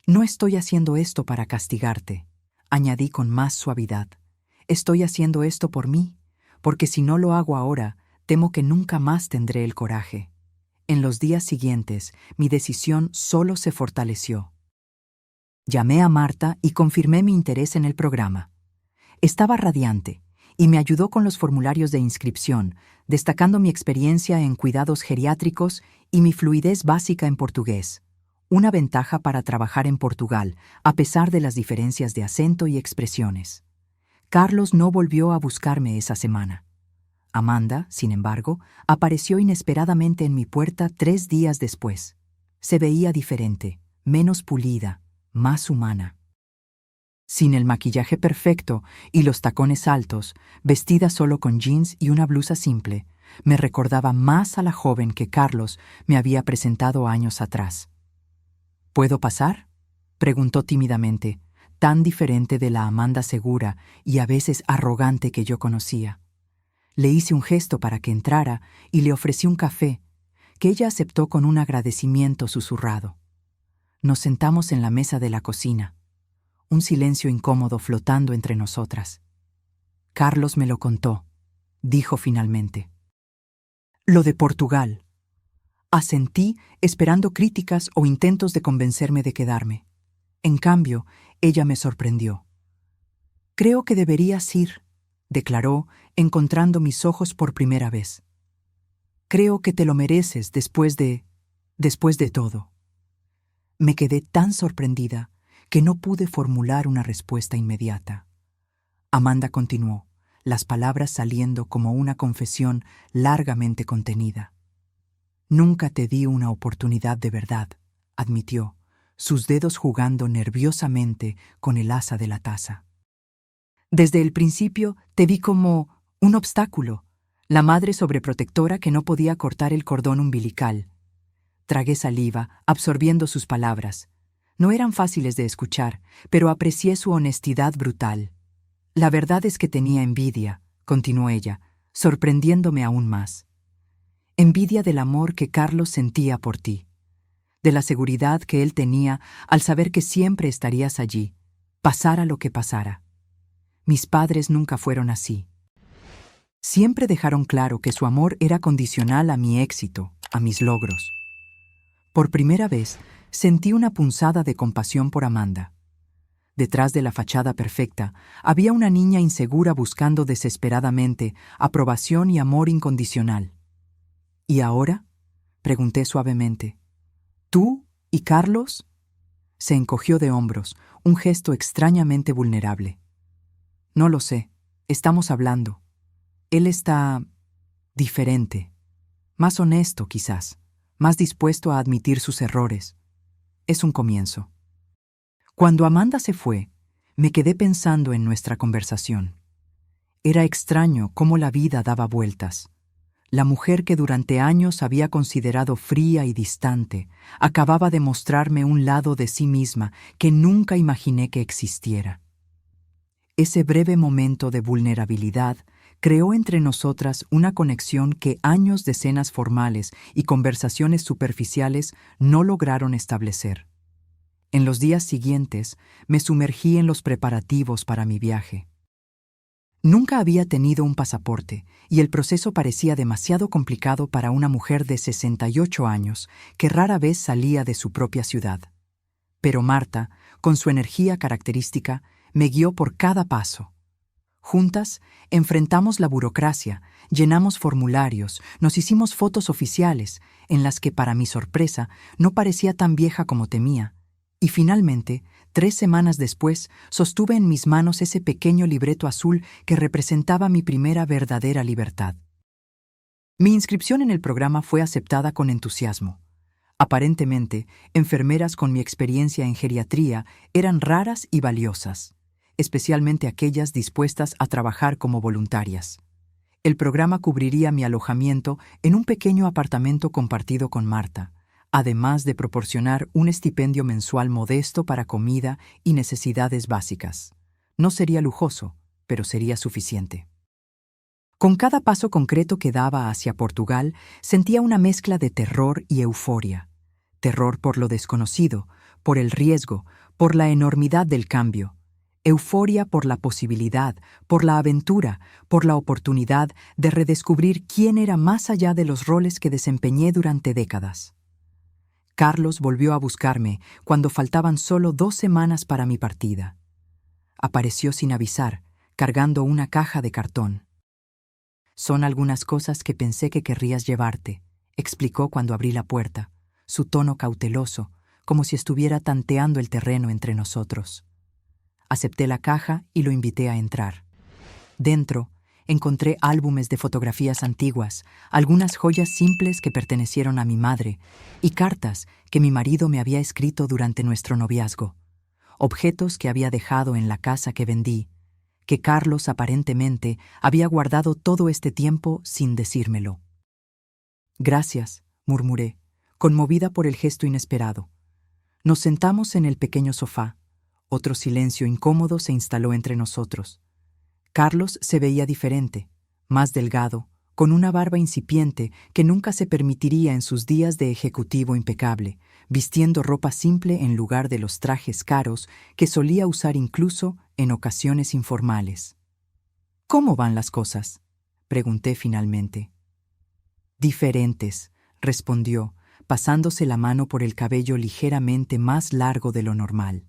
No estoy haciendo esto para castigarte, añadí con más suavidad. Estoy haciendo esto por mí, porque si no lo hago ahora, temo que nunca más tendré el coraje. En los días siguientes, mi decisión solo se fortaleció. Llamé a Marta y confirmé mi interés en el programa. Estaba radiante y me ayudó con los formularios de inscripción, destacando mi experiencia en cuidados geriátricos y mi fluidez básica en portugués, una ventaja para trabajar en Portugal, a pesar de las diferencias de acento y expresiones. Carlos no volvió a buscarme esa semana. Amanda, sin embargo, apareció inesperadamente en mi puerta 3 días después. Se veía diferente, menos pulida, más humana. Sin el maquillaje perfecto y los tacones altos, vestida solo con jeans y una blusa simple, me recordaba más a la joven que Carlos me había presentado años atrás. ¿Puedo pasar?, preguntó tímidamente, tan diferente de la Amanda segura y a veces arrogante que yo conocía. Le hice un gesto para que entrara y le ofrecí un café, que ella aceptó con un agradecimiento susurrado. Nos sentamos en la mesa de la cocina, un silencio incómodo flotando entre nosotras. Carlos me lo contó, dijo finalmente. Lo de Portugal. Asentí, esperando críticas o intentos de convencerme de quedarme. En cambio, ella me sorprendió. Creo que deberías ir, declaró, encontrando mis ojos por primera vez. Creo que te lo mereces después de Después de todo, me quedé tan sorprendida que no pude formular una respuesta inmediata. Amanda continuó, las palabras saliendo como una confesión largamente contenida. Nunca te di una oportunidad de verdad, admitió, sus dedos jugando nerviosamente con el asa de la taza. Desde el principio te vi como un obstáculo, la madre sobreprotectora que no podía cortar el cordón umbilical. Tragué saliva, absorbiendo sus palabras. No eran fáciles de escuchar, pero aprecié su honestidad brutal. La verdad es que tenía envidia, continuó ella, sorprendiéndome aún más. Envidia del amor que Carlos sentía por ti, de la seguridad que él tenía al saber que siempre estarías allí, pasara lo que pasara. Mis padres nunca fueron así. Siempre dejaron claro que su amor era condicional a mi éxito, a mis logros. Por primera vez, sentí una punzada de compasión por Amanda. Detrás de la fachada perfecta, había una niña insegura buscando desesperadamente aprobación y amor incondicional. ¿Y ahora?, pregunté suavemente. ¿Tú y Carlos? Se encogió de hombros, un gesto extrañamente vulnerable. No lo sé, estamos hablando. Él está diferente, más honesto quizás, más dispuesto a admitir sus errores. Es un comienzo. Cuando Amanda se fue, me quedé pensando en nuestra conversación. Era extraño cómo la vida daba vueltas. La mujer que durante años había considerado fría y distante, acababa de mostrarme un lado de sí misma que nunca imaginé que existiera. Ese breve momento de vulnerabilidad creó entre nosotras una conexión que años de cenas formales y conversaciones superficiales no lograron establecer. En los días siguientes, me sumergí en los preparativos para mi viaje. Nunca había tenido un pasaporte y el proceso parecía demasiado complicado para una mujer de 68 años que rara vez salía de su propia ciudad. Pero Marta, con su energía característica, me guió por cada paso. Juntas, enfrentamos la burocracia, llenamos formularios, nos hicimos fotos oficiales, en las que, para mi sorpresa, no parecía tan vieja como temía. Y finalmente, 3 semanas después, sostuve en mis manos ese pequeño libreto azul que representaba mi primera verdadera libertad. Mi inscripción en el programa fue aceptada con entusiasmo. Aparentemente, enfermeras con mi experiencia en geriatría eran raras y valiosas, especialmente aquellas dispuestas a trabajar como voluntarias. El programa cubriría mi alojamiento en un pequeño apartamento compartido con Marta, además de proporcionar un estipendio mensual modesto para comida y necesidades básicas. No sería lujoso, pero sería suficiente. Con cada paso concreto que daba hacia Portugal, sentía una mezcla de terror y euforia. Terror por lo desconocido, por el riesgo, por la enormidad del cambio. Euforia por la posibilidad, por la aventura, por la oportunidad de redescubrir quién era más allá de los roles que desempeñé durante décadas. Carlos volvió a buscarme cuando faltaban solo 2 semanas para mi partida. Apareció sin avisar, cargando una caja de cartón. «Son algunas cosas que pensé que querrías llevarte», explicó cuando abrí la puerta, su tono cauteloso, como si estuviera tanteando el terreno entre nosotros. Acepté la caja y lo invité a entrar. Dentro, encontré álbumes de fotografías antiguas, algunas joyas simples que pertenecieron a mi madre y cartas que mi marido me había escrito durante nuestro noviazgo, objetos que había dejado en la casa que vendí, que Carlos aparentemente había guardado todo este tiempo sin decírmelo. «Gracias», murmuré, conmovida por el gesto inesperado. Nos sentamos en el pequeño sofá. Otro silencio incómodo se instaló entre nosotros. Carlos se veía diferente, más delgado, con una barba incipiente que nunca se permitiría en sus días de ejecutivo impecable, vistiendo ropa simple en lugar de los trajes caros que solía usar incluso en ocasiones informales. «¿Cómo van las cosas?», pregunté finalmente. «Diferentes», respondió, pasándose la mano por el cabello ligeramente más largo de lo normal.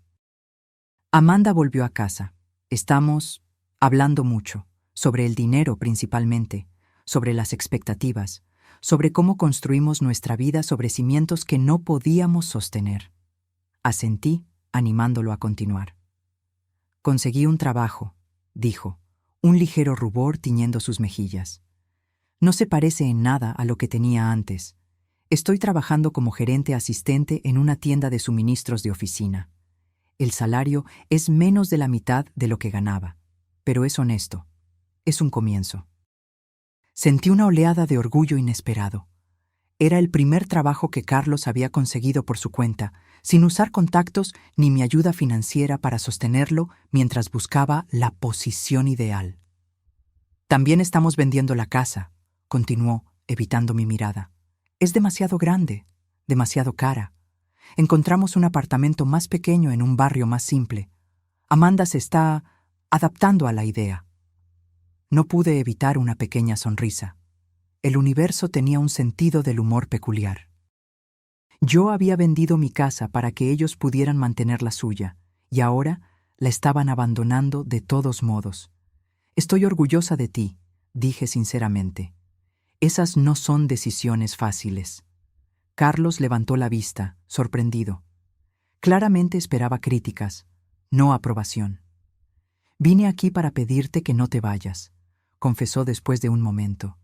Amanda volvió a casa. Estamos hablando mucho, sobre el dinero principalmente, sobre las expectativas, sobre cómo construimos nuestra vida sobre cimientos que no podíamos sostener. Asentí, animándolo a continuar. Conseguí un trabajo, dijo, un ligero rubor tiñendo sus mejillas. No se parece en nada a lo que tenía antes. Estoy trabajando como gerente asistente en una tienda de suministros de oficina. El salario es menos de la mitad de lo que ganaba, pero es honesto. Es un comienzo. Sentí una oleada de orgullo inesperado. Era el primer trabajo que Carlos había conseguido por su cuenta, sin usar contactos ni mi ayuda financiera para sostenerlo mientras buscaba la posición ideal. También estamos vendiendo la casa, continuó, evitando mi mirada. Es demasiado grande, demasiado cara. Encontramos un apartamento más pequeño en un barrio más simple. Amanda se está adaptando a la idea. No pude evitar una pequeña sonrisa. El universo tenía un sentido del humor peculiar. Yo había vendido mi casa para que ellos pudieran mantener la suya, y ahora la estaban abandonando de todos modos. Estoy orgullosa de ti, dije sinceramente. Esas no son decisiones fáciles. Carlos levantó la vista, sorprendido. Claramente esperaba críticas, no aprobación. Vine aquí para pedirte que no te vayas, confesó después de un momento.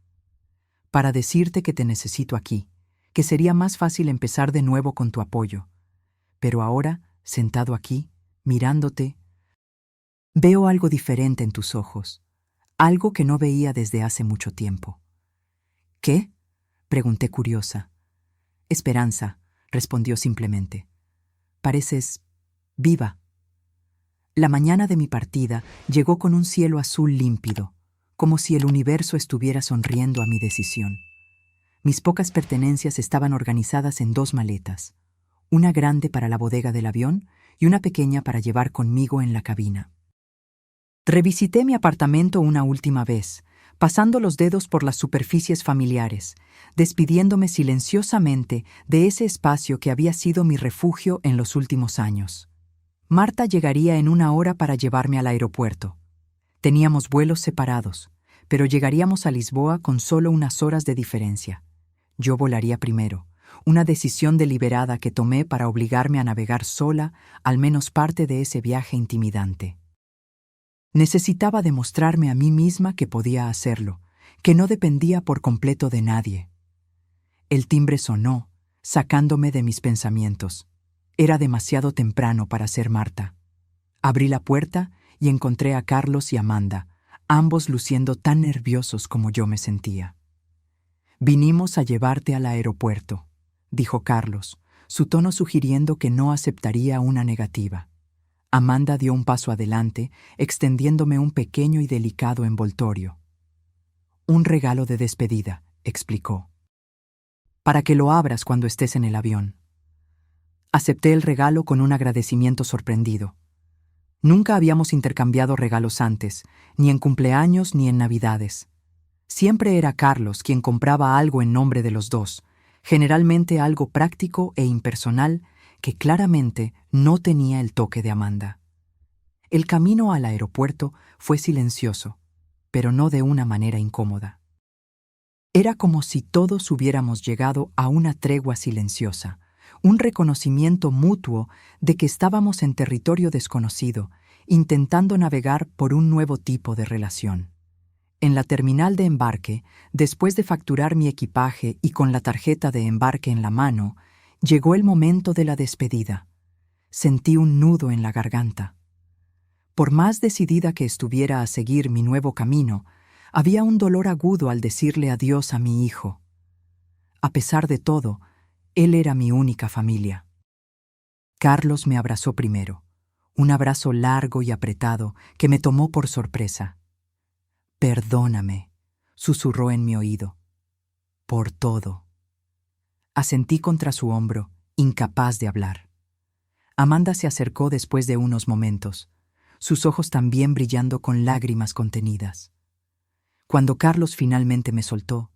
Para decirte que te necesito aquí, que sería más fácil empezar de nuevo con tu apoyo. Pero ahora, sentado aquí, mirándote, veo algo diferente en tus ojos, algo que no veía desde hace mucho tiempo. ¿Qué? Pregunté curiosa. Esperanza, respondió simplemente. Pareces viva. La mañana de mi partida llegó con un cielo azul límpido, como si el universo estuviera sonriendo a mi decisión. Mis pocas pertenencias estaban organizadas en 2 maletas, una grande para la bodega del avión y una pequeña para llevar conmigo en la cabina. Revisité mi apartamento una última vez, pasando los dedos por las superficies familiares, despidiéndome silenciosamente de ese espacio que había sido mi refugio en los últimos años. Marta llegaría en 1 hora para llevarme al aeropuerto. Teníamos vuelos separados, pero llegaríamos a Lisboa con solo unas horas de diferencia. Yo volaría primero, una decisión deliberada que tomé para obligarme a navegar sola al menos parte de ese viaje intimidante. Necesitaba demostrarme a mí misma que podía hacerlo, que no dependía por completo de nadie. El timbre sonó, sacándome de mis pensamientos. Era demasiado temprano para ser Marta. Abrí la puerta y encontré a Carlos y Amanda, ambos luciendo tan nerviosos como yo me sentía. «Vinimos a llevarte al aeropuerto», dijo Carlos, su tono sugiriendo que no aceptaría una negativa. Amanda dio un paso adelante, extendiéndome un pequeño y delicado envoltorio. «Un regalo de despedida», explicó. «Para que lo abras cuando estés en el avión». Acepté el regalo con un agradecimiento sorprendido. Nunca habíamos intercambiado regalos antes, ni en cumpleaños ni en Navidades. Siempre era Carlos quien compraba algo en nombre de los dos, generalmente algo práctico e impersonal que claramente no tenía el toque de Amanda. El camino al aeropuerto fue silencioso, pero no de una manera incómoda. Era como si todos hubiéramos llegado a una tregua silenciosa, un reconocimiento mutuo de que estábamos en territorio desconocido, intentando navegar por un nuevo tipo de relación. En la terminal de embarque, después de facturar mi equipaje y con la tarjeta de embarque en la mano, llegó el momento de la despedida. Sentí un nudo en la garganta. Por más decidida que estuviera a seguir mi nuevo camino, había un dolor agudo al decirle adiós a mi hijo. A pesar de todo, él era mi única familia. Carlos me abrazó primero, un abrazo largo y apretado que me tomó por sorpresa. «Perdóname», susurró en mi oído. «Por todo». Asentí contra su hombro, incapaz de hablar. Amanda se acercó después de unos momentos, sus ojos también brillando con lágrimas contenidas. Cuando Carlos finalmente me soltó,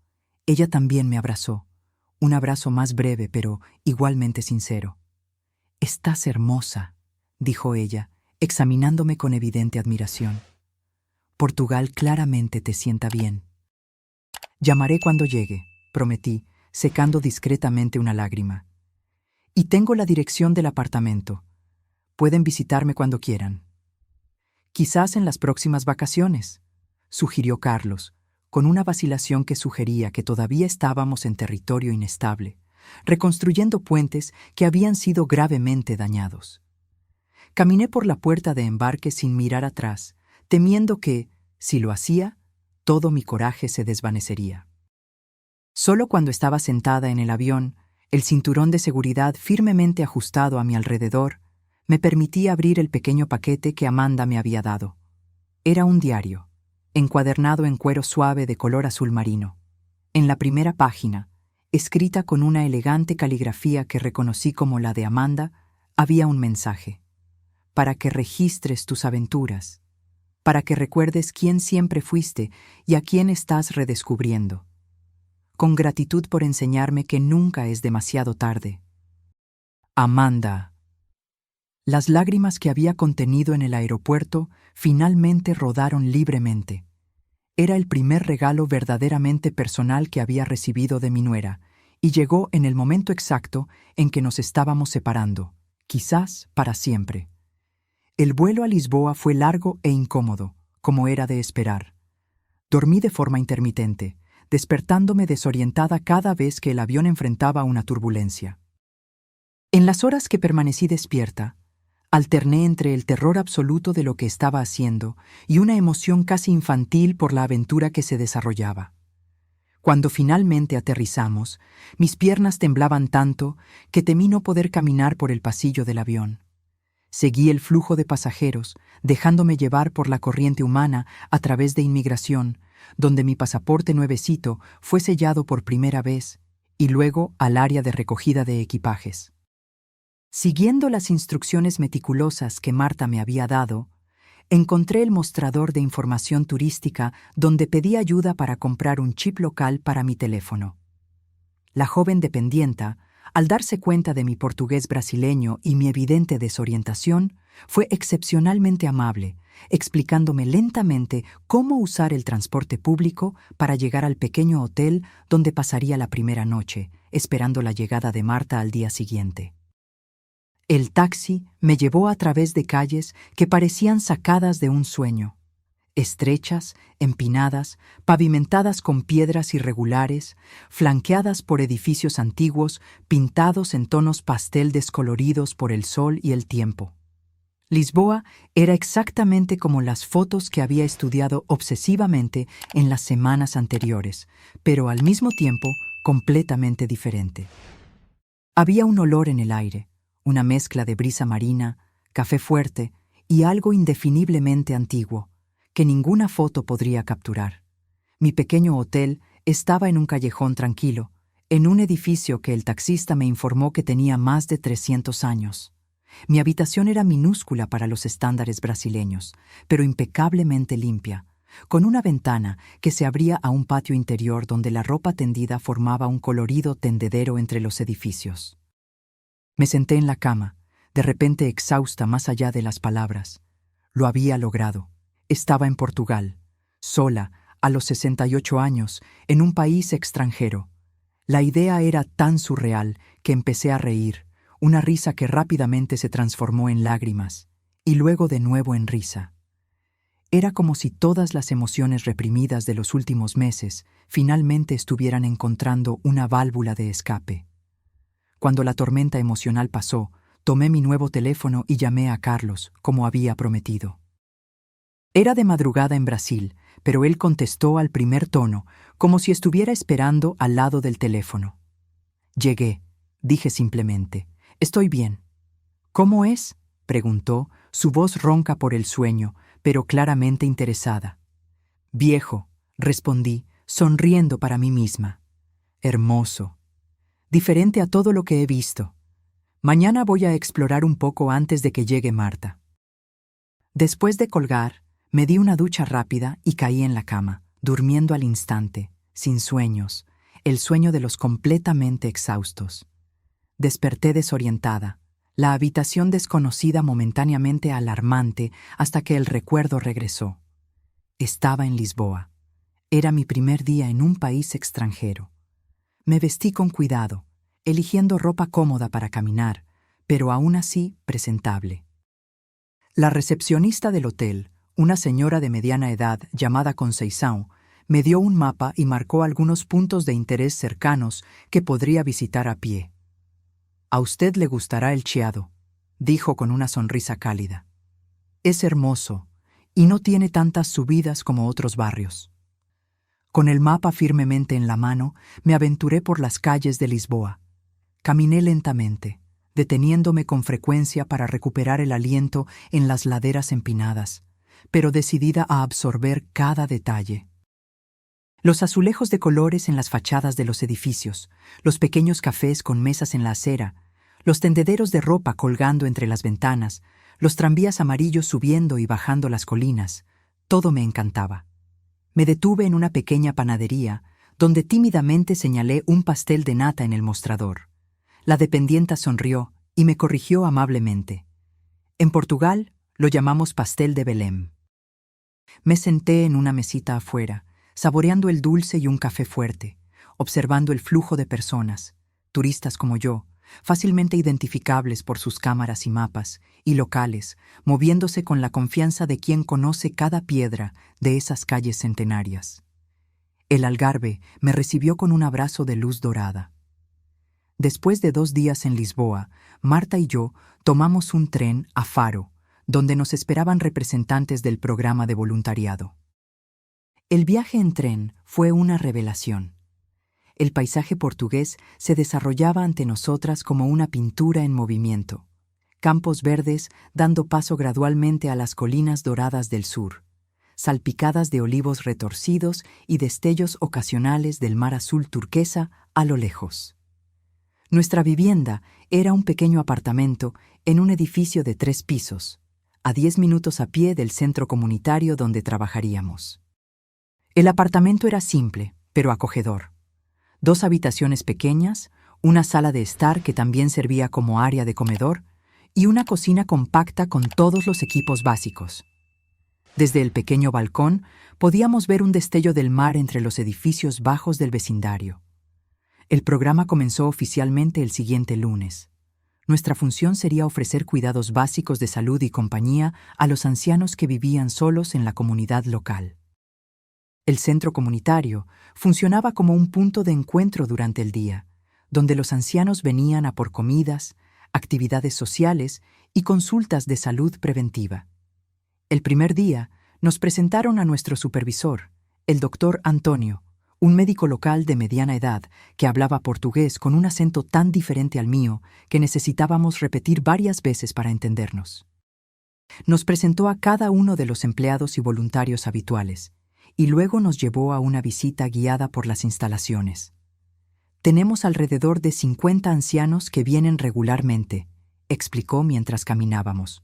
ella también me abrazó, un abrazo más breve pero igualmente sincero. «Estás hermosa», dijo ella, examinándome con evidente admiración. «Portugal claramente te sienta bien». «Llamaré cuando llegue», prometí, secando discretamente una lágrima. Y tengo la dirección del apartamento. Pueden visitarme cuando quieran. Quizás en las próximas vacaciones, sugirió Carlos, con una vacilación que sugería que todavía estábamos en territorio inestable, reconstruyendo puentes que habían sido gravemente dañados. Caminé por la puerta de embarque sin mirar atrás, temiendo que, si lo hacía, todo mi coraje se desvanecería. Solo cuando estaba sentada en el avión, el cinturón de seguridad firmemente ajustado a mi alrededor, me permitía abrir el pequeño paquete que Amanda me había dado. Era un diario, encuadernado en cuero suave de color azul marino. En la primera página, escrita con una elegante caligrafía que reconocí como la de Amanda, había un mensaje. Para que registres tus aventuras, para que recuerdes quién siempre fuiste y a quién estás redescubriendo. Con gratitud por enseñarme que nunca es demasiado tarde. Amanda. Las lágrimas que había contenido en el aeropuerto finalmente rodaron libremente. Era el primer regalo verdaderamente personal que había recibido de mi nuera, y llegó en el momento exacto en que nos estábamos separando, quizás para siempre. El vuelo a Lisboa fue largo e incómodo, como era de esperar. Dormí de forma intermitente, despertándome desorientada cada vez que el avión enfrentaba una turbulencia. En las horas que permanecí despierta, alterné entre el terror absoluto de lo que estaba haciendo y una emoción casi infantil por la aventura que se desarrollaba. Cuando finalmente aterrizamos, mis piernas temblaban tanto que temí no poder caminar por el pasillo del avión. Seguí el flujo de pasajeros, dejándome llevar por la corriente humana a través de inmigración, donde mi pasaporte nuevecito fue sellado por primera vez, y luego al área de recogida de equipajes. Siguiendo las instrucciones meticulosas que Marta me había dado, encontré el mostrador de información turística donde pedí ayuda para comprar un chip local para mi teléfono. La joven dependienta, al darse cuenta de mi portugués brasileño y mi evidente desorientación, fue excepcionalmente amable, explicándome lentamente cómo usar el transporte público para llegar al pequeño hotel donde pasaría la primera noche, esperando la llegada de Marta al día siguiente. El taxi me llevó a través de calles que parecían sacadas de un sueño. Estrechas, empinadas, pavimentadas con piedras irregulares, flanqueadas por edificios antiguos pintados en tonos pastel descoloridos por el sol y el tiempo. Lisboa era exactamente como las fotos que había estudiado obsesivamente en las semanas anteriores, pero al mismo tiempo completamente diferente. Había un olor en el aire, una mezcla de brisa marina, café fuerte y algo indefiniblemente antiguo, que ninguna foto podría capturar. Mi pequeño hotel estaba en un callejón tranquilo, en un edificio que el taxista me informó que tenía más de 300 años. Mi habitación era minúscula para los estándares brasileños, pero impecablemente limpia, con una ventana que se abría a un patio interior donde la ropa tendida formaba un colorido tendedero entre los edificios. Me senté en la cama, de repente exhausta más allá de las palabras. Lo había logrado. Estaba en Portugal, sola, a los 68 años, en un país extranjero. La idea era tan surreal que empecé a reír, una risa que rápidamente se transformó en lágrimas, y luego de nuevo en risa. Era como si todas las emociones reprimidas de los últimos meses finalmente estuvieran encontrando una válvula de escape. Cuando la tormenta emocional pasó, tomé mi nuevo teléfono y llamé a Carlos, como había prometido. Era de madrugada en Brasil, pero él contestó al primer tono, como si estuviera esperando al lado del teléfono. Llegué, dije simplemente. Estoy bien. ¿Cómo es?, preguntó, su voz ronca por el sueño, pero claramente interesada. Viejo, respondí, sonriendo para mí misma. Hermoso. Diferente a todo lo que he visto. Mañana voy a explorar un poco antes de que llegue Marta. Después de colgar, me di una ducha rápida y caí en la cama, durmiendo al instante, sin sueños, el sueño de los completamente exhaustos. Desperté desorientada, la habitación desconocida momentáneamente alarmante hasta que el recuerdo regresó. Estaba en Lisboa. Era mi primer día en un país extranjero. Me vestí con cuidado, eligiendo ropa cómoda para caminar, pero aún así presentable. La recepcionista del hotel, una señora de mediana edad llamada Conceição, me dio un mapa y marcó algunos puntos de interés cercanos que podría visitar a pie. «A usted le gustará el Chiado», dijo con una sonrisa cálida. «Es hermoso y no tiene tantas subidas como otros barrios». Con el mapa firmemente en la mano, me aventuré por las calles de Lisboa. Caminé lentamente, deteniéndome con frecuencia para recuperar el aliento en las laderas empinadas, pero decidida a absorber cada detalle. Los azulejos de colores en las fachadas de los edificios, los pequeños cafés con mesas en la acera, los tendederos de ropa colgando entre las ventanas, los tranvías amarillos subiendo y bajando las colinas, todo me encantaba. Me detuve en una pequeña panadería, donde tímidamente señalé un pastel de nata en el mostrador. La dependienta sonrió y me corrigió amablemente. En Portugal lo llamamos pastel de Belém. Me senté en una mesita afuera, saboreando el dulce y un café fuerte, observando el flujo de personas, turistas como yo, fácilmente identificables por sus cámaras y mapas, y locales, moviéndose con la confianza de quien conoce cada piedra de esas calles centenarias. El Algarve me recibió con un abrazo de luz dorada. Después de 2 días en Lisboa, Marta y yo tomamos un tren a Faro, donde nos esperaban representantes del programa de voluntariado. El viaje en tren fue una revelación. El paisaje portugués se desarrollaba ante nosotras como una pintura en movimiento. Campos verdes dando paso gradualmente a las colinas doradas del sur, salpicadas de olivos retorcidos y destellos ocasionales del mar azul turquesa a lo lejos. Nuestra vivienda era un pequeño apartamento en un edificio de 3 pisos, a 10 minutos a pie del centro comunitario donde trabajaríamos. El apartamento era simple, pero acogedor. 2 habitaciones pequeñas, una sala de estar que también servía como área de comedor y una cocina compacta con todos los equipos básicos. Desde el pequeño balcón podíamos ver un destello del mar entre los edificios bajos del vecindario. El programa comenzó oficialmente el siguiente lunes. Nuestra función sería ofrecer cuidados básicos de salud y compañía a los ancianos que vivían solos en la comunidad local. El centro comunitario funcionaba como un punto de encuentro durante el día, donde los ancianos venían a por comidas, actividades sociales y consultas de salud preventiva. El primer día nos presentaron a nuestro supervisor, el doctor Antonio, un médico local de mediana edad que hablaba portugués con un acento tan diferente al mío que necesitábamos repetir varias veces para entendernos. Nos presentó a cada uno de los empleados y voluntarios habituales, y luego nos llevó a una visita guiada por las instalaciones. «Tenemos alrededor de 50 ancianos que vienen regularmente», explicó mientras caminábamos.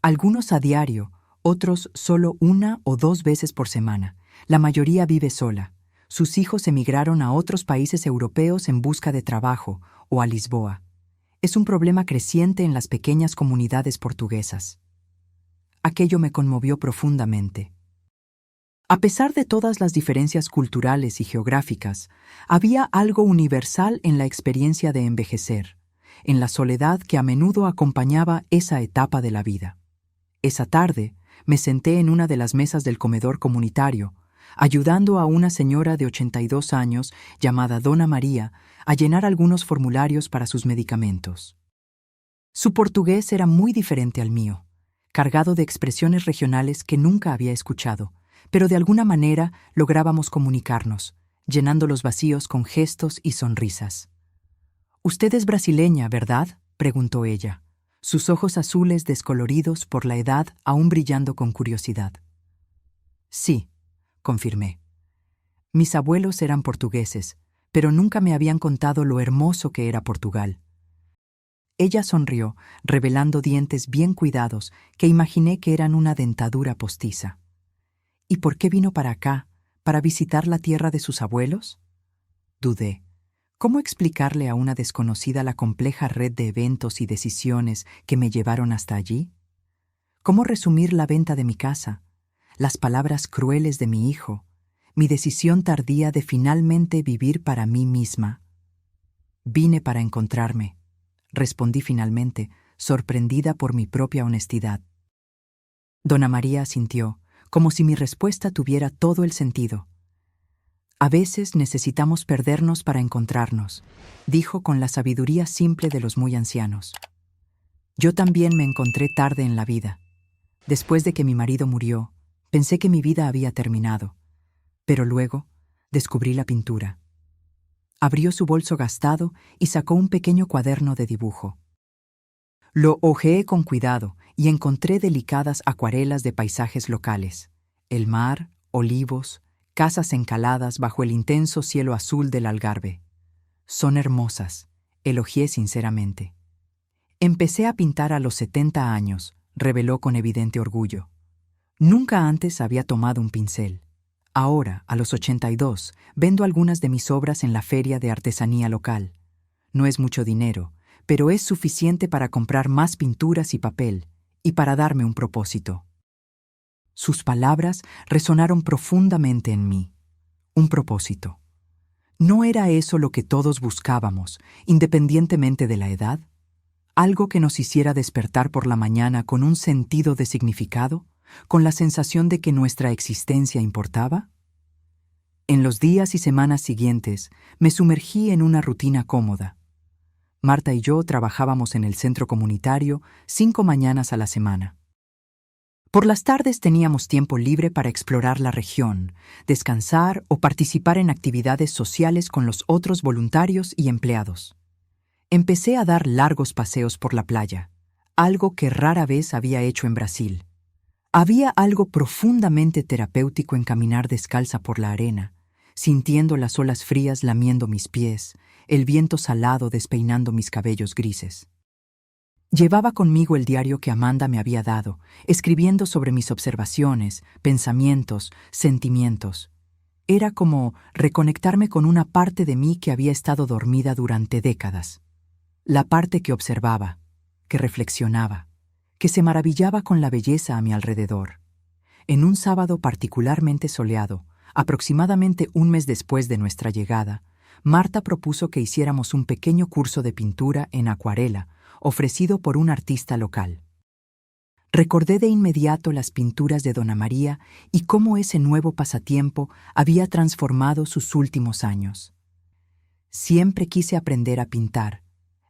«Algunos a diario, otros solo 1 o 2 veces por semana. La mayoría vive sola. Sus hijos emigraron a otros países europeos en busca de trabajo o a Lisboa. Es un problema creciente en las pequeñas comunidades portuguesas». Aquello me conmovió profundamente. A pesar de todas las diferencias culturales y geográficas, había algo universal en la experiencia de envejecer, en la soledad que a menudo acompañaba esa etapa de la vida. Esa tarde, me senté en una de las mesas del comedor comunitario, ayudando a una señora de 82 años llamada Dona María a llenar algunos formularios para sus medicamentos. Su portugués era muy diferente al mío, cargado de expresiones regionales que nunca había escuchado, pero de alguna manera lográbamos comunicarnos, llenando los vacíos con gestos y sonrisas. «Usted es brasileña, ¿verdad?», preguntó ella, sus ojos azules descoloridos por la edad aún brillando con curiosidad. «Sí», confirmé. Mis abuelos eran portugueses, pero nunca me habían contado lo hermoso que era Portugal. Ella sonrió, revelando dientes bien cuidados que imaginé que eran una dentadura postiza. ¿Y por qué vino para acá, para visitar la tierra de sus abuelos? Dudé. ¿Cómo explicarle a una desconocida la compleja red de eventos y decisiones que me llevaron hasta allí? ¿Cómo resumir la venta de mi casa, las palabras crueles de mi hijo, mi decisión tardía de finalmente vivir para mí misma? Vine para encontrarme, respondí finalmente, sorprendida por mi propia honestidad. Dona María asintió, como si mi respuesta tuviera todo el sentido. A veces necesitamos perdernos para encontrarnos, dijo con la sabiduría simple de los muy ancianos. Yo también me encontré tarde en la vida. Después de que mi marido murió, pensé que mi vida había terminado, pero luego descubrí la pintura. Abrió su bolso gastado y sacó un pequeño cuaderno de dibujo. Lo hojeé con cuidado y encontré delicadas acuarelas de paisajes locales: el mar, olivos, casas encaladas bajo el intenso cielo azul del Algarve. Son hermosas, elogié sinceramente. Empecé a pintar a los 70 años, reveló con evidente orgullo. Nunca antes había tomado un pincel. Ahora, a los 82, vendo algunas de mis obras en la feria de artesanía local. No es mucho dinero, pero es suficiente para comprar más pinturas y papel, y para darme un propósito. Sus palabras resonaron profundamente en mí. Un propósito. ¿No era eso lo que todos buscábamos, independientemente de la edad? ¿Algo que nos hiciera despertar por la mañana con un sentido de significado, con la sensación de que nuestra existencia importaba? En los días y semanas siguientes, me sumergí en una rutina cómoda. Marta y yo trabajábamos en el centro comunitario 5 mañanas a la semana. Por las tardes teníamos tiempo libre para explorar la región, descansar o participar en actividades sociales con los otros voluntarios y empleados. Empecé a dar largos paseos por la playa, algo que rara vez había hecho en Brasil. Había algo profundamente terapéutico en caminar descalza por la arena, sintiendo las olas frías lamiendo mis pies, el viento salado despeinando mis cabellos grises. Llevaba conmigo el diario que Amanda me había dado, escribiendo sobre mis observaciones, pensamientos, sentimientos. Era como reconectarme con una parte de mí que había estado dormida durante décadas. La parte que observaba, que reflexionaba, que se maravillaba con la belleza a mi alrededor. En un sábado particularmente soleado, aproximadamente un mes después de nuestra llegada, Marta propuso que hiciéramos un pequeño curso de pintura en acuarela, ofrecido por un artista local. Recordé de inmediato las pinturas de Dona María y cómo ese nuevo pasatiempo había transformado sus últimos años. Siempre quise aprender a pintar,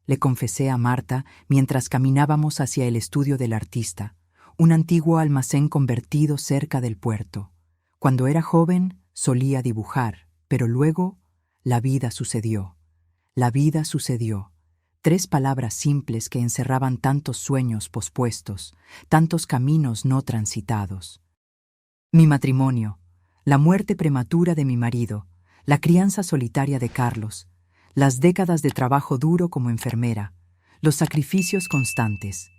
le confesé a Marta mientras caminábamos hacia el estudio del artista, un antiguo almacén convertido cerca del puerto. Cuando era joven, solía dibujar, pero luego la vida sucedió. La vida sucedió. 3 palabras simples que encerraban tantos sueños pospuestos, tantos caminos no transitados. Mi matrimonio, la muerte prematura de mi marido, la crianza solitaria de Carlos, las décadas de trabajo duro como enfermera, los sacrificios constantes.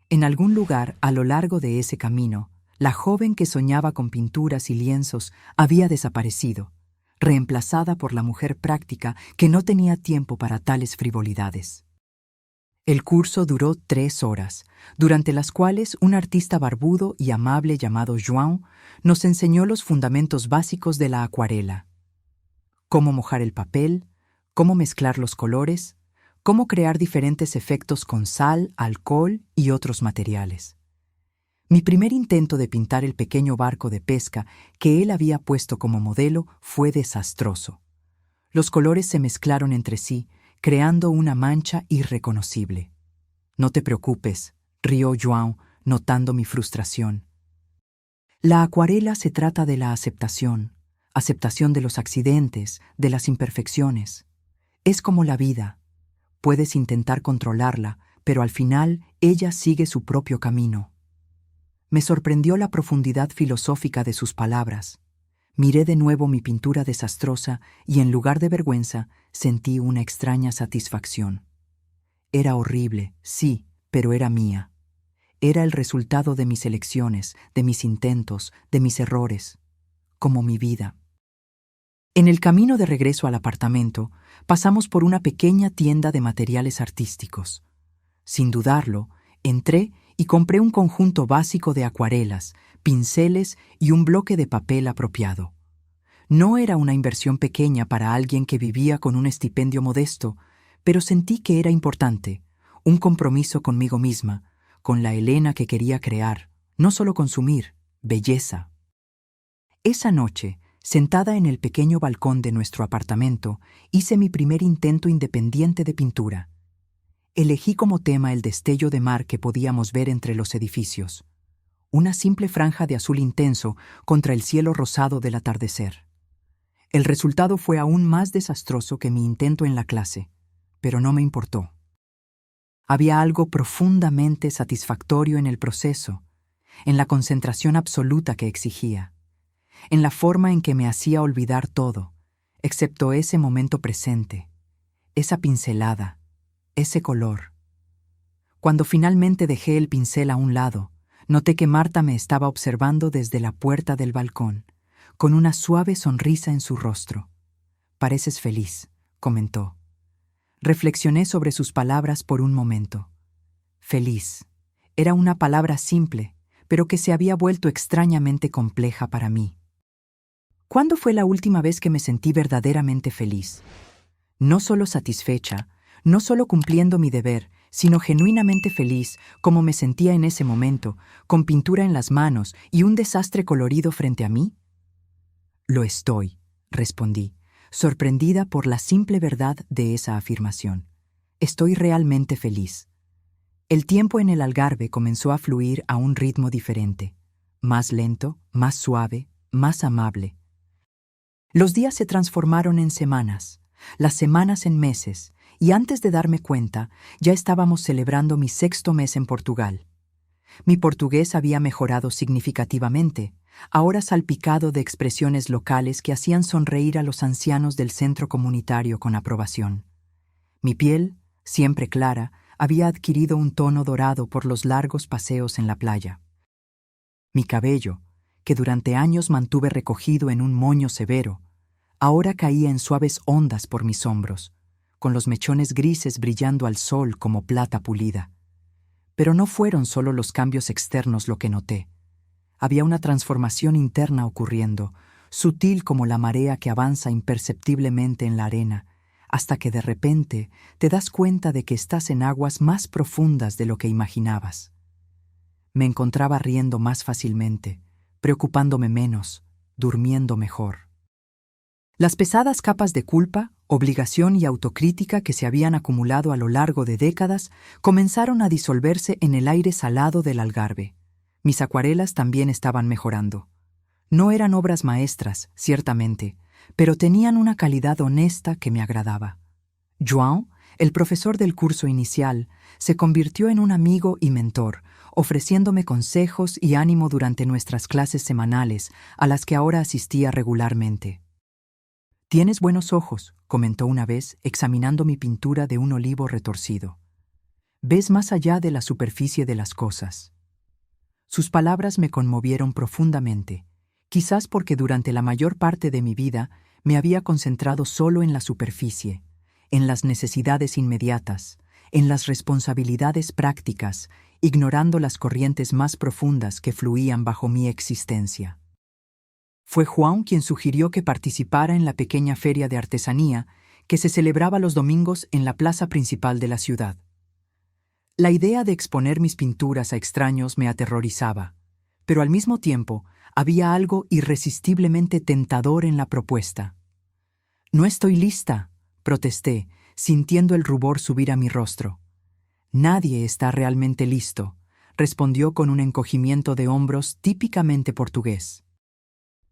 En algún lugar a lo largo de ese camino, la joven que soñaba con pinturas y lienzos había desaparecido, reemplazada por la mujer práctica que no tenía tiempo para tales frivolidades. El curso duró 3 horas, durante las cuales un artista barbudo y amable llamado João nos enseñó los fundamentos básicos de la acuarela: cómo mojar el papel, cómo mezclar los colores, cómo crear diferentes efectos con sal, alcohol y otros materiales. Mi primer intento de pintar el pequeño barco de pesca que él había puesto como modelo fue desastroso. Los colores se mezclaron entre sí, creando una mancha irreconocible. «No te preocupes», rió João, notando mi frustración. La acuarela se trata de la aceptación de los accidentes, de las imperfecciones. Es como la vida. Puedes intentar controlarla, pero al final ella sigue su propio camino. Me sorprendió la profundidad filosófica de sus palabras. Miré de nuevo mi pintura desastrosa y en lugar de vergüenza sentí una extraña satisfacción. Era horrible, sí, pero era mía. Era el resultado de mis elecciones, de mis intentos, de mis errores, como mi vida. En el camino de regreso al apartamento, pasamos por una pequeña tienda de materiales artísticos. Sin dudarlo, entré y compré un conjunto básico de acuarelas, pinceles y un bloque de papel apropiado. No era una inversión pequeña para alguien que vivía con un estipendio modesto, pero sentí que era importante, un compromiso conmigo misma, con la Elena que quería crear, no solo consumir, belleza. Esa noche, sentada en el pequeño balcón de nuestro apartamento, hice mi primer intento independiente de pintura. Elegí como tema el destello de mar que podíamos ver entre los edificios, una simple franja de azul intenso contra el cielo rosado del atardecer. El resultado fue aún más desastroso que mi intento en la clase, pero no me importó. Había algo profundamente satisfactorio en el proceso, en la concentración absoluta que exigía, en la forma en que me hacía olvidar todo, excepto ese momento presente, esa pincelada, ese color. Cuando finalmente dejé el pincel a un lado, noté que Marta me estaba observando desde la puerta del balcón, con una suave sonrisa en su rostro. «Pareces feliz», comentó. Reflexioné sobre sus palabras por un momento. Feliz. Era una palabra simple, pero que se había vuelto extrañamente compleja para mí. ¿Cuándo fue la última vez que me sentí verdaderamente feliz? No solo satisfecha, no solo cumpliendo mi deber, sino genuinamente feliz, como me sentía en ese momento, con pintura en las manos y un desastre colorido frente a mí. Lo estoy, respondí, sorprendida por la simple verdad de esa afirmación. Estoy realmente feliz. El tiempo en el Algarve comenzó a fluir a un ritmo diferente, más lento, más suave, más amable. Los días se transformaron en semanas, las semanas en meses, y antes de darme cuenta, ya estábamos celebrando mi 6º mes en Portugal. Mi portugués había mejorado significativamente, ahora salpicado de expresiones locales que hacían sonreír a los ancianos del centro comunitario con aprobación. Mi piel, siempre clara, había adquirido un tono dorado por los largos paseos en la playa. Mi cabello, que durante años mantuve recogido en un moño severo, ahora caía en suaves ondas por mis hombros, con los mechones grises brillando al sol como plata pulida. Pero no fueron solo los cambios externos lo que noté. Había una transformación interna ocurriendo, sutil como la marea que avanza imperceptiblemente en la arena, hasta que de repente te das cuenta de que estás en aguas más profundas de lo que imaginabas. Me encontraba riendo más fácilmente, preocupándome menos, durmiendo mejor. Las pesadas capas de culpa, obligación y autocrítica que se habían acumulado a lo largo de décadas comenzaron a disolverse en el aire salado del Algarve. Mis acuarelas también estaban mejorando. No eran obras maestras, ciertamente, pero tenían una calidad honesta que me agradaba. João, el profesor del curso inicial, se convirtió en un amigo y mentor, ofreciéndome consejos y ánimo durante nuestras clases semanales, a las que ahora asistía regularmente. «Tienes buenos ojos», comentó una vez, examinando mi pintura de un olivo retorcido. «Ves más allá de la superficie de las cosas». Sus palabras me conmovieron profundamente, quizás porque durante la mayor parte de mi vida me había concentrado solo en la superficie, en las necesidades inmediatas, en las responsabilidades prácticas, ignorando las corrientes más profundas que fluían bajo mi existencia. Fue João quien sugirió que participara en la pequeña feria de artesanía que se celebraba los domingos en la plaza principal de la ciudad. La idea de exponer mis pinturas a extraños me aterrorizaba, pero al mismo tiempo había algo irresistiblemente tentador en la propuesta. «No estoy lista», protesté, sintiendo el rubor subir a mi rostro. «Nadie está realmente listo», respondió con un encogimiento de hombros típicamente portugués.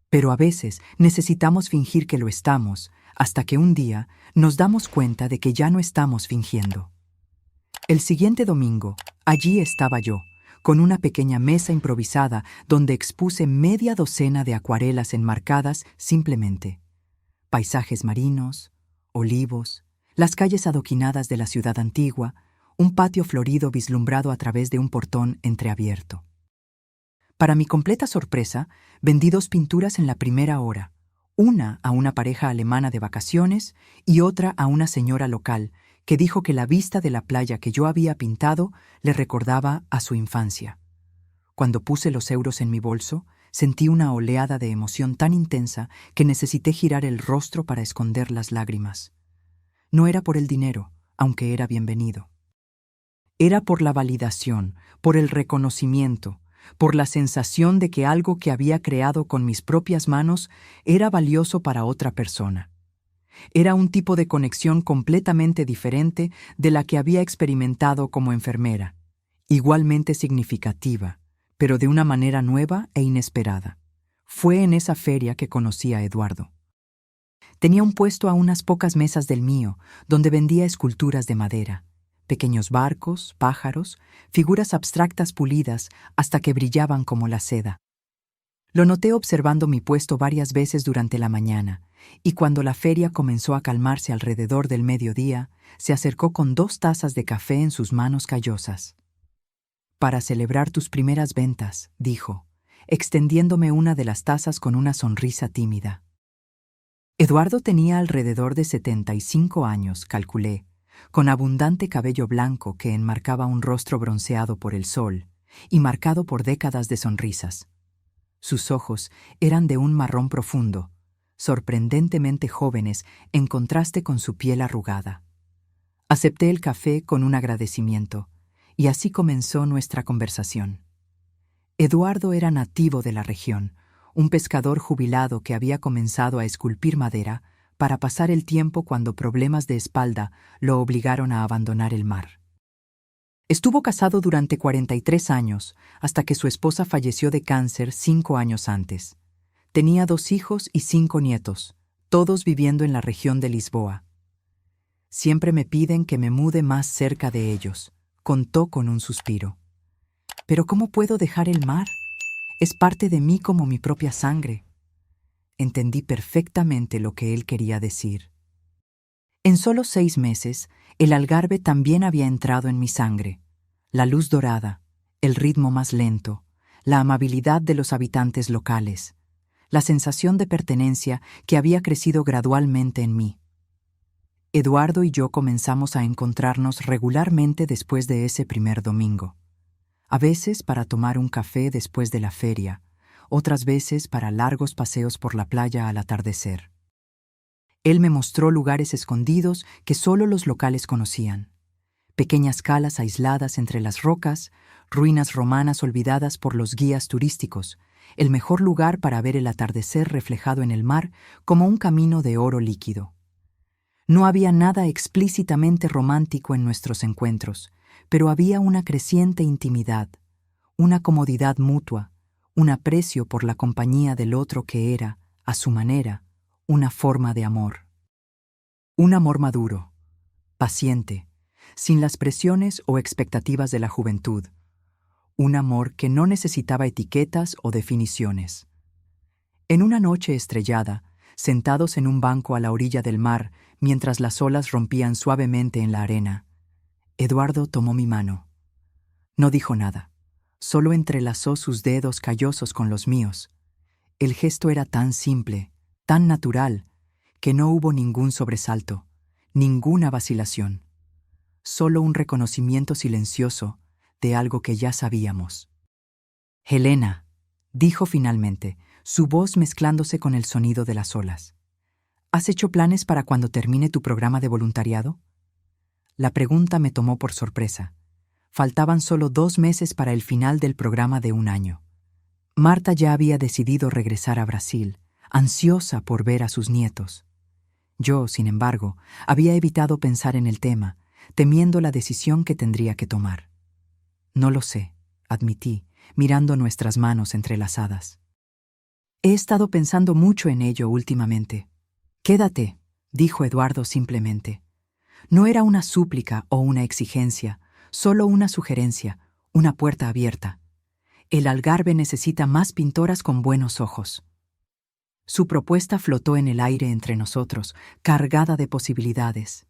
Pero a veces necesitamos fingir que lo estamos, hasta que un día nos damos cuenta de que ya no estamos fingiendo. El siguiente domingo, allí estaba yo, con una pequeña mesa improvisada donde expuse media docena de acuarelas enmarcadas simplemente. Paisajes marinos, olivos, las calles adoquinadas de la ciudad antigua, un patio florido vislumbrado a través de un portón entreabierto. Para mi completa sorpresa, vendí 2 pinturas en la primera hora, una a una pareja alemana de vacaciones y otra a una señora local que dijo que la vista de la playa que yo había pintado le recordaba a su infancia. Cuando puse los euros en mi bolso, sentí una oleada de emoción tan intensa que necesité girar el rostro para esconder las lágrimas. No era por el dinero, aunque era bienvenido. Era por la validación, por el reconocimiento, por la sensación de que algo que había creado con mis propias manos era valioso para otra persona. Era un tipo de conexión completamente diferente de la que había experimentado como enfermera, igualmente significativa, pero de una manera nueva e inesperada. Fue en esa feria que conocí a Eduardo. Tenía un puesto a unas pocas mesas del mío, donde vendía esculturas de madera, pequeños barcos, pájaros, figuras abstractas pulidas hasta que brillaban como la seda. Lo noté observando mi puesto varias veces durante la mañana, y cuando la feria comenzó a calmarse alrededor del mediodía, se acercó con 2 tazas de café en sus manos callosas. «Para celebrar tus primeras ventas», dijo, extendiéndome una de las tazas con una sonrisa tímida. Eduardo tenía alrededor de 75 años, calculé, con abundante cabello blanco que enmarcaba un rostro bronceado por el sol y marcado por décadas de sonrisas. Sus ojos eran de un marrón profundo, sorprendentemente jóvenes en contraste con su piel arrugada. Acepté el café con un agradecimiento, y así comenzó nuestra conversación. Eduardo era nativo de la región, un pescador jubilado que había comenzado a esculpir madera para pasar el tiempo cuando problemas de espalda lo obligaron a abandonar el mar. Estuvo casado durante 43 años, hasta que su esposa falleció de cáncer 5 años antes. Tenía 2 hijos y 5 nietos, todos viviendo en la región de Lisboa. Siempre me piden que me mude más cerca de ellos, contó con un suspiro. Pero ¿cómo puedo dejar el mar? Es parte de mí como mi propia sangre. Entendí perfectamente lo que él quería decir. En solo 6 meses, el Algarve también había entrado en mi sangre. La luz dorada, el ritmo más lento, la amabilidad de los habitantes locales, la sensación de pertenencia que había crecido gradualmente en mí. Eduardo y yo comenzamos a encontrarnos regularmente después de ese primer domingo. A veces para tomar un café después de la feria, otras veces para largos paseos por la playa al atardecer. Él me mostró lugares escondidos que solo los locales conocían. Pequeñas calas aisladas entre las rocas, ruinas romanas olvidadas por los guías turísticos, el mejor lugar para ver el atardecer reflejado en el mar como un camino de oro líquido. No había nada explícitamente romántico en nuestros encuentros, pero había una creciente intimidad, una comodidad mutua, un aprecio por la compañía del otro que era, a su manera, una forma de amor. Un amor maduro, paciente, sin las presiones o expectativas de la juventud. Un amor que no necesitaba etiquetas o definiciones. En una noche estrellada, sentados en un banco a la orilla del mar mientras las olas rompían suavemente en la arena, Eduardo tomó mi mano. No dijo nada, solo entrelazó sus dedos callosos con los míos. El gesto era tan simple, tan natural, que no hubo ningún sobresalto, ninguna vacilación. Solo un reconocimiento silencioso de algo que ya sabíamos. «Helena», dijo finalmente, su voz mezclándose con el sonido de las olas. «¿Has hecho planes para cuando termine tu programa de voluntariado?» La pregunta me tomó por sorpresa. Faltaban solo 2 meses para el final del programa de 1 año. Marta ya había decidido regresar a Brasil, ansiosa por ver a sus nietos. Yo, sin embargo, había evitado pensar en el tema, temiendo la decisión que tendría que tomar. «No lo sé», admití, mirando nuestras manos entrelazadas. «He estado pensando mucho en ello últimamente». «Quédate», dijo Eduardo simplemente. No era una súplica o una exigencia, solo una sugerencia, una puerta abierta. El Algarve necesita más pintoras con buenos ojos. Su propuesta flotó en el aire entre nosotros, cargada de posibilidades.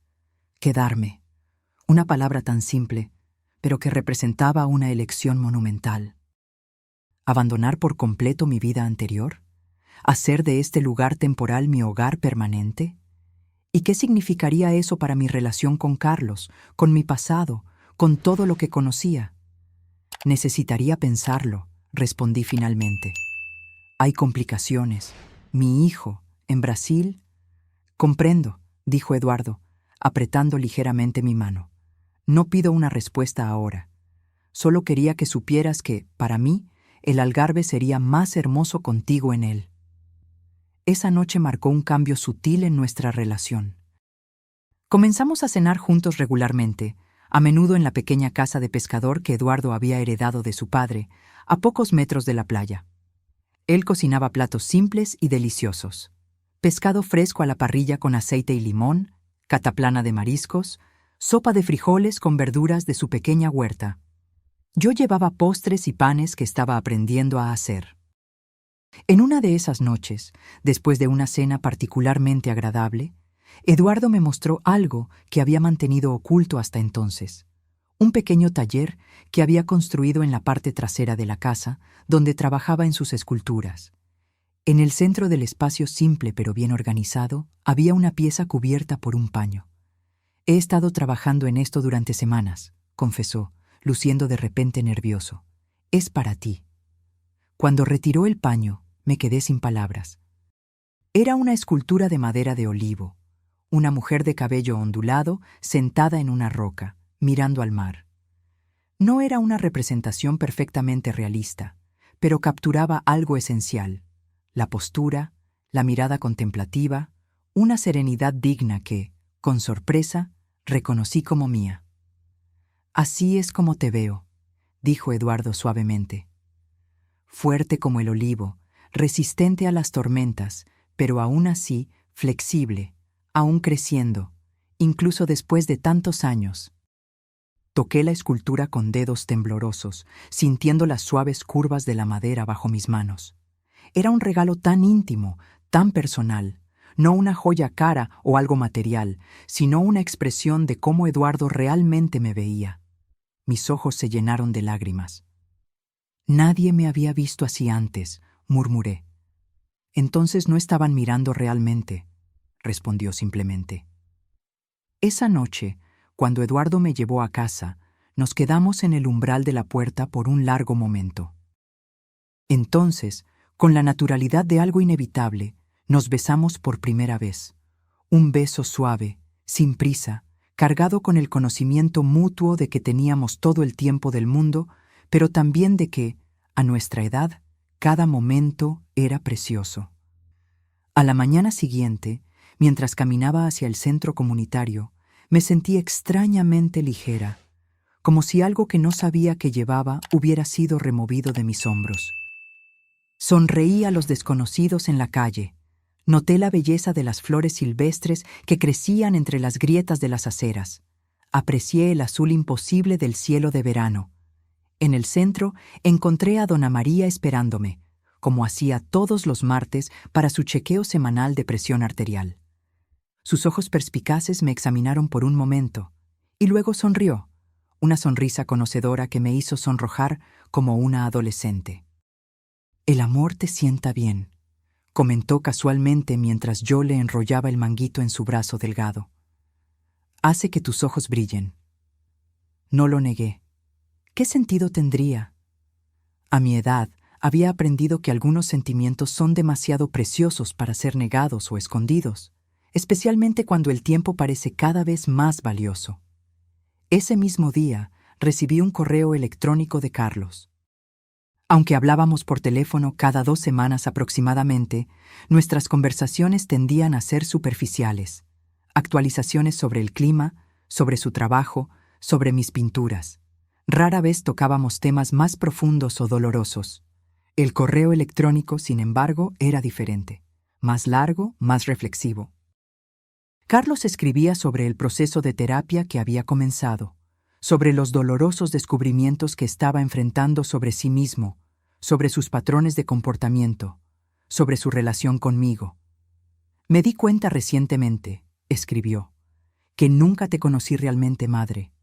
Quedarme. Una palabra tan simple, pero que representaba una elección monumental. ¿Abandonar por completo mi vida anterior? ¿Hacer de este lugar temporal mi hogar permanente? ¿Y qué significaría eso para mi relación con Carlos, con mi pasado, con todo lo que conocía? Necesitaría pensarlo, respondí finalmente. Hay complicaciones. Mi hijo, en Brasil. Comprendo, dijo Eduardo. apretando ligeramente mi mano. No pido una respuesta ahora. Solo quería que supieras que, para mí, el Algarve sería más hermoso contigo en él. Esa noche marcó un cambio sutil en nuestra relación. Comenzamos a cenar juntos regularmente, a menudo en la pequeña casa de pescador que Eduardo había heredado de su padre, a pocos metros de la playa. Él cocinaba platos simples y deliciosos. Pescado fresco a la parrilla con aceite y limón, cataplana de mariscos, sopa de frijoles con verduras de su pequeña huerta. Yo llevaba postres y panes que estaba aprendiendo a hacer. En una de esas noches, después de una cena particularmente agradable, Eduardo me mostró algo que había mantenido oculto hasta entonces. Un pequeño taller que había construido en la parte trasera de la casa, donde trabajaba en sus esculturas. En el centro del espacio simple pero bien organizado, había una pieza cubierta por un paño. He estado trabajando en esto durante semanas, confesó, luciendo de repente nervioso. Es para ti. Cuando retiró el paño, me quedé sin palabras. Era una escultura de madera de olivo, una mujer de cabello ondulado sentada en una roca, mirando al mar. No era una representación perfectamente realista, pero capturaba algo esencial: la postura, la mirada contemplativa, una serenidad digna que, con sorpresa, reconocí como mía. Así es como te veo, dijo Eduardo suavemente. Fuerte como el olivo, resistente a las tormentas, pero aún así flexible, aún creciendo, incluso después de tantos años. Toqué la escultura con dedos temblorosos, sintiendo las suaves curvas de la madera bajo mis manos. Era un regalo tan íntimo, tan personal, no una joya cara o algo material, sino una expresión de cómo Eduardo realmente me veía. Mis ojos se llenaron de lágrimas. Nadie me había visto así antes, murmuré. Entonces no estaban mirando realmente, respondió simplemente. Esa noche, cuando Eduardo me llevó a casa, nos quedamos en el umbral de la puerta por un largo momento. Entonces, con la naturalidad de algo inevitable, nos besamos por primera vez. Un beso suave, sin prisa, cargado con el conocimiento mutuo de que teníamos todo el tiempo del mundo, pero también de que, a nuestra edad, cada momento era precioso. A la mañana siguiente, mientras caminaba hacia el centro comunitario, me sentí extrañamente ligera, como si algo que no sabía que llevaba hubiera sido removido de mis hombros. Sonreí a los desconocidos en la calle. Noté la belleza de las flores silvestres que crecían entre las grietas de las aceras. Aprecié el azul imposible del cielo de verano. En el centro encontré a Dona María esperándome, como hacía todos los martes para su chequeo semanal de presión arterial. Sus ojos perspicaces me examinaron por un momento, y luego sonrió, una sonrisa conocedora que me hizo sonrojar como una adolescente. «El amor te sienta bien», comentó casualmente mientras yo le enrollaba el manguito en su brazo delgado. «Hace que tus ojos brillen». No lo negué. ¿Qué sentido tendría? A mi edad, había aprendido que algunos sentimientos son demasiado preciosos para ser negados o escondidos, especialmente cuando el tiempo parece cada vez más valioso. Ese mismo día, recibí un correo electrónico de Carlos. Aunque hablábamos por teléfono cada 2 semanas aproximadamente, nuestras conversaciones tendían a ser superficiales. Actualizaciones sobre el clima, sobre su trabajo, sobre mis pinturas. Rara vez tocábamos temas más profundos o dolorosos. El correo electrónico, sin embargo, era diferente. Más largo, más reflexivo. Carlos escribía sobre el proceso de terapia que había comenzado, sobre los dolorosos descubrimientos que estaba enfrentando sobre sí mismo, sobre sus patrones de comportamiento, sobre su relación conmigo. «Me di cuenta recientemente», escribió, «que nunca te conocí realmente, madre.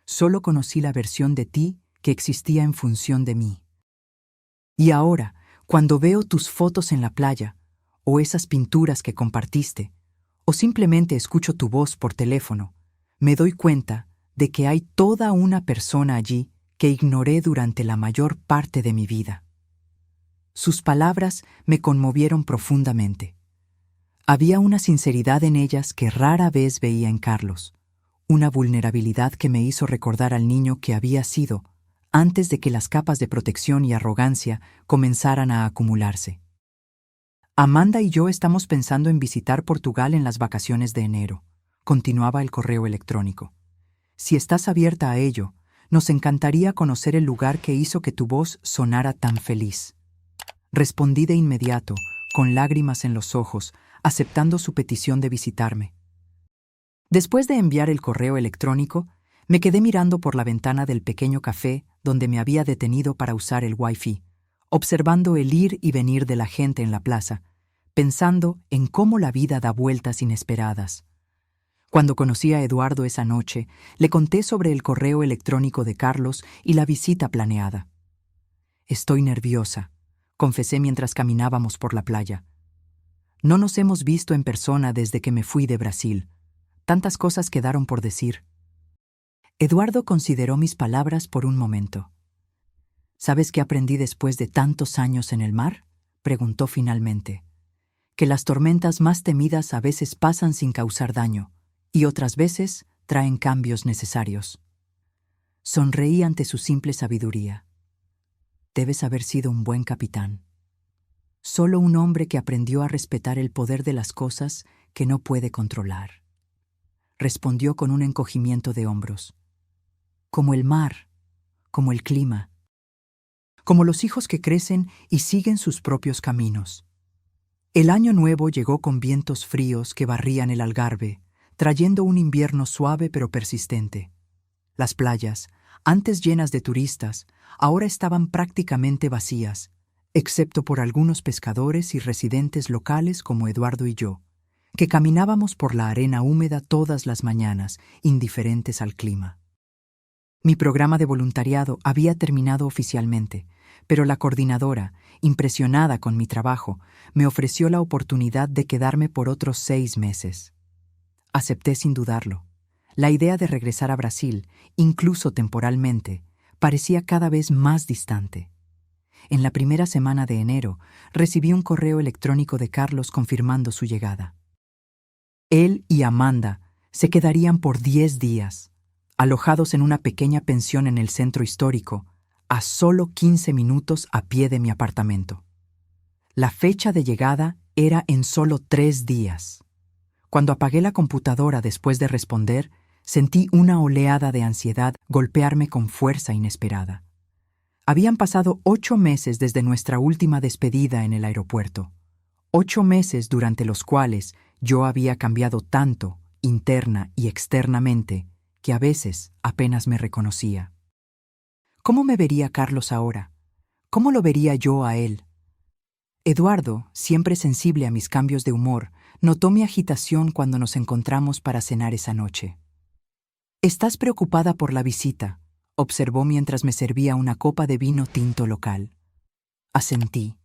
Solo conocí la versión de ti que existía en función de mí. Y ahora, cuando veo tus fotos en la playa, o esas pinturas que compartiste, o simplemente escucho tu voz por teléfono, me doy cuenta de que hay toda una persona allí que ignoré durante la mayor parte de mi vida». Sus palabras me conmovieron profundamente. Había una sinceridad en ellas que rara vez veía en Carlos, una vulnerabilidad que me hizo recordar al niño que había sido antes de que las capas de protección y arrogancia comenzaran a acumularse. Amanda y yo estamos pensando en visitar Portugal en las vacaciones de enero, continuaba el correo electrónico. Si estás abierta a ello, nos encantaría conocer el lugar que hizo que tu voz sonara tan feliz. Respondí de inmediato, con lágrimas en los ojos, aceptando su petición de visitarme. Después de enviar el correo electrónico, me quedé mirando por la ventana del pequeño café donde me había detenido para usar el Wi-Fi, observando el ir y venir de la gente en la plaza, pensando en cómo la vida da vueltas inesperadas. Cuando conocí a Eduardo esa noche, le conté sobre el correo electrónico de Carlos y la visita planeada. «Estoy nerviosa», confesé mientras caminábamos por la playa. «No nos hemos visto en persona desde que me fui de Brasil. Tantas cosas quedaron por decir». Eduardo consideró mis palabras por un momento. «¿Sabes qué aprendí después de tantos años en el mar?», preguntó finalmente. «Que las tormentas más temidas a veces pasan sin causar daño, y otras veces traen cambios necesarios». Sonreí ante su simple sabiduría. «Debes haber sido un buen capitán. Solo un hombre que aprendió a respetar el poder de las cosas que no puede controlar», respondió con un encogimiento de hombros. «Como el mar, como el clima, como los hijos que crecen y siguen sus propios caminos». El año nuevo llegó con vientos fríos que barrían el Algarve, trayendo un invierno suave pero persistente. Las playas, antes llenas de turistas, ahora estaban prácticamente vacías, excepto por algunos pescadores y residentes locales como Eduardo y yo, que caminábamos por la arena húmeda todas las mañanas, indiferentes al clima. Mi programa de voluntariado había terminado oficialmente, pero la coordinadora, impresionada con mi trabajo, me ofreció la oportunidad de quedarme por otros 6 meses. Acepté sin dudarlo. La idea de regresar a Brasil, incluso temporalmente, parecía cada vez más distante. En la primera semana de enero, recibí un correo electrónico de Carlos confirmando su llegada. Él y Amanda se quedarían por 10 días, alojados en una pequeña pensión en el centro histórico, a solo 15 minutos a pie de mi apartamento. La fecha de llegada era en solo 3 días. Cuando apagué la computadora después de responder, sentí una oleada de ansiedad golpearme con fuerza inesperada. Habían pasado 8 meses desde nuestra última despedida en el aeropuerto. 8 meses durante los cuales yo había cambiado tanto, interna y externamente, que a veces apenas me reconocía. ¿Cómo me vería Carlos ahora? ¿Cómo lo vería yo a él? Eduardo, siempre sensible a mis cambios de humor, notó mi agitación cuando nos encontramos para cenar esa noche. «Estás preocupada por la visita», observó mientras me servía una copa de vino tinto local. Asentí,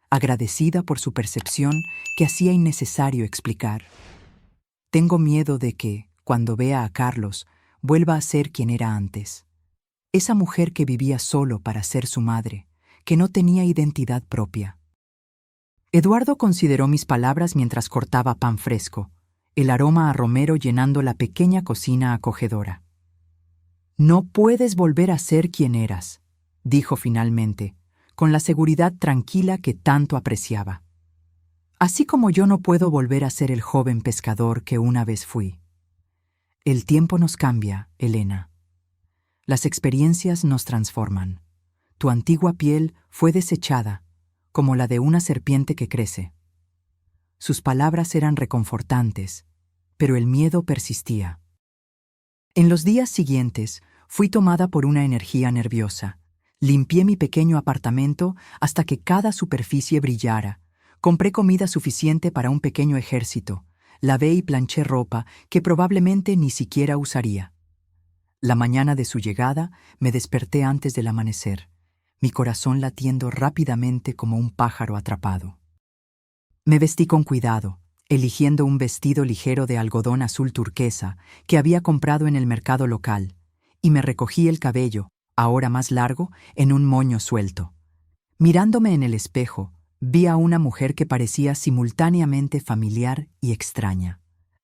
agradecida por su percepción que hacía innecesario explicar. «Tengo miedo de que, cuando vea a Carlos, vuelva a ser quien era antes. Esa mujer que vivía solo para ser su madre, que no tenía identidad propia». Eduardo consideró mis palabras mientras cortaba pan fresco, el aroma a romero llenando la pequeña cocina acogedora. «No puedes volver a ser quien eras», dijo finalmente, con la seguridad tranquila que tanto apreciaba. «Así como yo no puedo volver a ser el joven pescador que una vez fui. El tiempo nos cambia, Elena. Las experiencias nos transforman. Tu antigua piel fue desechada, como la de una serpiente que crece». Sus palabras eran reconfortantes, pero el miedo persistía. En los días siguientes, fui tomada por una energía nerviosa. Limpié mi pequeño apartamento hasta que cada superficie brillara. Compré comida suficiente para un pequeño ejército. Lavé y planché ropa que probablemente ni siquiera usaría. La mañana de su llegada, me desperté antes del amanecer, mi corazón latiendo rápidamente como un pájaro atrapado. Me vestí con cuidado, eligiendo un vestido ligero de algodón azul turquesa que había comprado en el mercado local, y me recogí el cabello, ahora más largo, en un moño suelto. Mirándome en el espejo, Vi a una mujer que parecía simultáneamente familiar y extraña,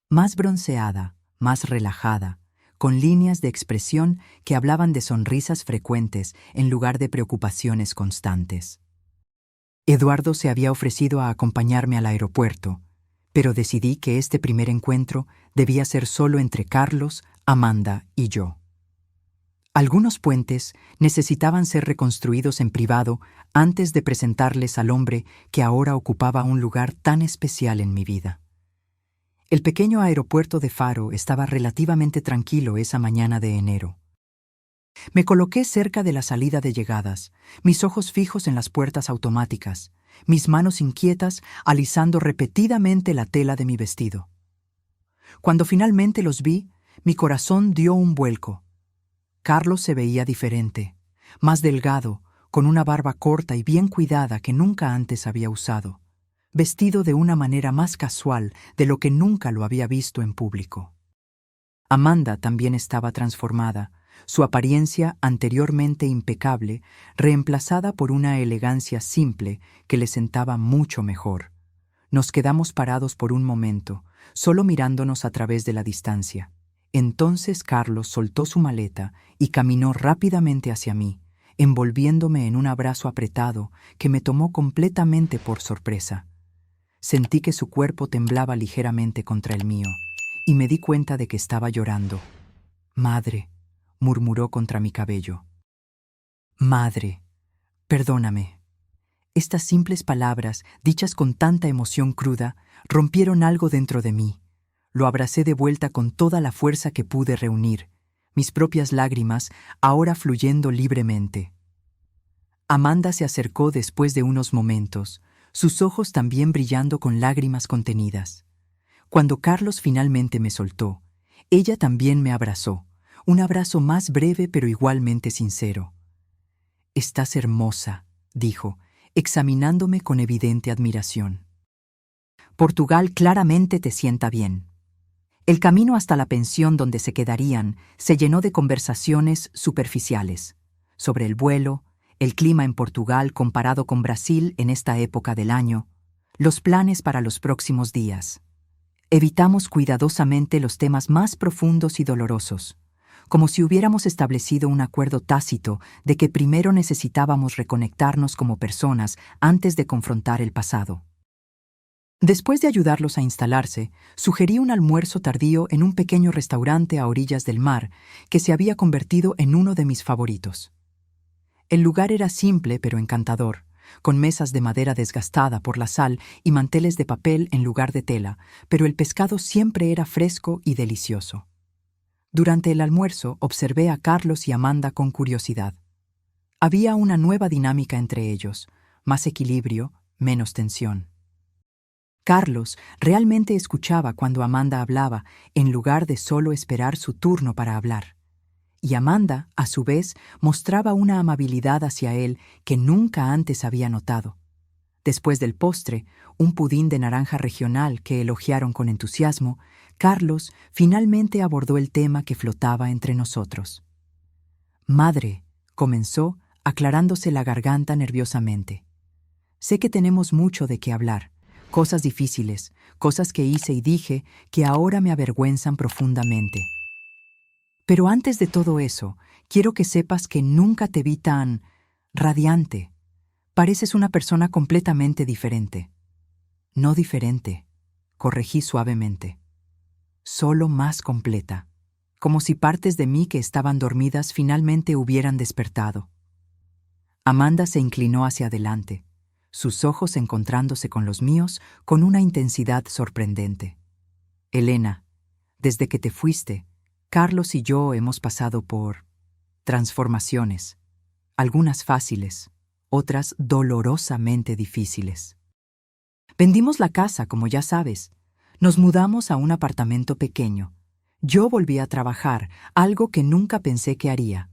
más bronceada, más relajada, con líneas de expresión que hablaban de sonrisas frecuentes en lugar de preocupaciones constantes. Eduardo se había ofrecido a acompañarme al aeropuerto, pero decidí que este primer encuentro debía ser solo entre Carlos, Amanda y yo. Algunos puentes necesitaban ser reconstruidos en privado antes de presentarles al hombre que ahora ocupaba un lugar tan especial en mi vida. El pequeño aeropuerto de Faro estaba relativamente tranquilo esa mañana de enero. Me coloqué cerca de la salida de llegadas, mis ojos fijos en las puertas automáticas, mis manos inquietas alisando repetidamente la tela de mi vestido. Cuando finalmente los vi, mi corazón dio un vuelco. Carlos se veía diferente, más delgado, con una barba corta y bien cuidada que nunca antes había usado, vestido de una manera más casual de lo que nunca lo había visto en público. Amanda también estaba transformada, su apariencia anteriormente impecable, reemplazada por una elegancia simple que le sentaba mucho mejor. Nos quedamos parados por un momento, solo mirándonos a través de la distancia. Entonces Carlos soltó su maleta y caminó rápidamente hacia mí, envolviéndome en un abrazo apretado que me tomó completamente por sorpresa. Sentí que su cuerpo temblaba ligeramente contra el mío, y me di cuenta de que estaba llorando. «Madre», murmuró contra mi cabello. «Madre, perdóname». Estas simples palabras, dichas con tanta emoción cruda, rompieron algo dentro de mí. Lo abracé de vuelta con toda la fuerza que pude reunir, mis propias lágrimas ahora fluyendo libremente. Amanda se acercó después de unos momentos, sus ojos también brillando con lágrimas contenidas. Cuando Carlos finalmente me soltó, ella también me abrazó, un abrazo más breve pero igualmente sincero. «Estás hermosa», dijo, examinándome con evidente admiración. «Portugal claramente te sienta bien». El camino hasta la pensión donde se quedarían se llenó de conversaciones superficiales sobre el vuelo, el clima en Portugal comparado con Brasil en esta época del año, los planes para los próximos días. Evitamos cuidadosamente los temas más profundos y dolorosos, como si hubiéramos establecido un acuerdo tácito de que primero necesitábamos reconectarnos como personas antes de confrontar el pasado. Después de ayudarlos a instalarse, sugerí un almuerzo tardío en un pequeño restaurante a orillas del mar que se había convertido en uno de mis favoritos. El lugar era simple pero encantador, con mesas de madera desgastada por la sal y manteles de papel en lugar de tela, pero el pescado siempre era fresco y delicioso. Durante el almuerzo observé a Carlos y Amanda con curiosidad. Había una nueva dinámica entre ellos, más equilibrio, menos tensión. Carlos realmente escuchaba cuando Amanda hablaba, en lugar de solo esperar su turno para hablar. Y Amanda, a su vez, mostraba una amabilidad hacia él que nunca antes había notado. Después del postre, un pudín de naranja regional que elogiaron con entusiasmo, Carlos finalmente abordó el tema que flotaba entre nosotros. «Madre», comenzó, aclarándose la garganta nerviosamente. «Sé que tenemos mucho de qué hablar. Cosas difíciles, cosas que hice y dije que ahora me avergüenzan profundamente. Pero antes de todo eso, quiero que sepas que nunca te vi tan radiante. Pareces una persona completamente diferente». «No diferente», corregí suavemente. «Solo más completa, como si partes de mí que estaban dormidas finalmente hubieran despertado». Amanda se inclinó hacia adelante, sus ojos encontrándose con los míos con una intensidad sorprendente. «Elena, desde que te fuiste, Carlos y yo hemos pasado por transformaciones, algunas fáciles, otras dolorosamente difíciles. Vendimos la casa, como ya sabes. Nos mudamos a un apartamento pequeño. Yo volví a trabajar, algo que nunca pensé que haría».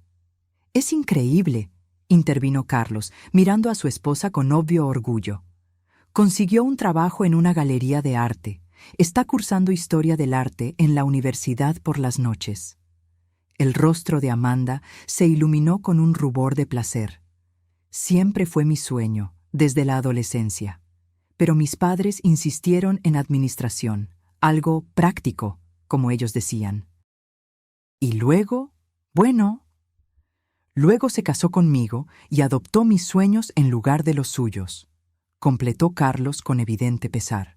«Es increíble», intervino Carlos, mirando a su esposa con obvio orgullo. «Consiguió un trabajo en una galería de arte. Está cursando historia del arte en la universidad por las noches». El rostro de Amanda se iluminó con un rubor de placer. «Siempre fue mi sueño», desde la adolescencia. Pero mis padres insistieron en administración, algo práctico, como ellos decían. Y luego, bueno, luego se casó conmigo y adoptó mis sueños en lugar de los suyos, completó Carlos con evidente pesar.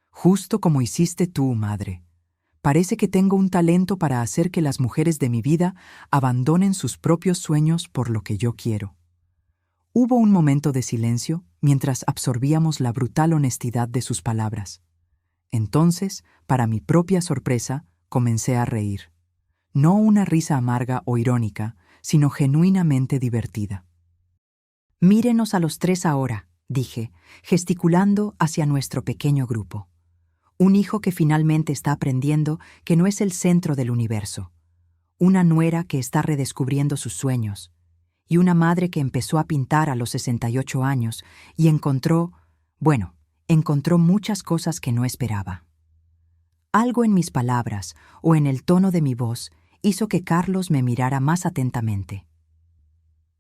Justo como hiciste tú, madre. Parece que tengo un talento para hacer que las mujeres de mi vida abandonen sus propios sueños por lo que yo quiero. Hubo un momento de silencio mientras absorbíamos la brutal honestidad de sus palabras. Entonces, para mi propia sorpresa, comencé a reír. No una risa amarga o irónica, sino genuinamente divertida. Mírenos a los tres ahora, dije, gesticulando hacia nuestro pequeño grupo. Un hijo que finalmente está aprendiendo que no es el centro del universo. Una nuera que está redescubriendo sus sueños. Y una madre que empezó a pintar a los 68 años y encontró muchas cosas que no esperaba. Algo en mis palabras o en el tono de mi voz hizo que Carlos me mirara más atentamente.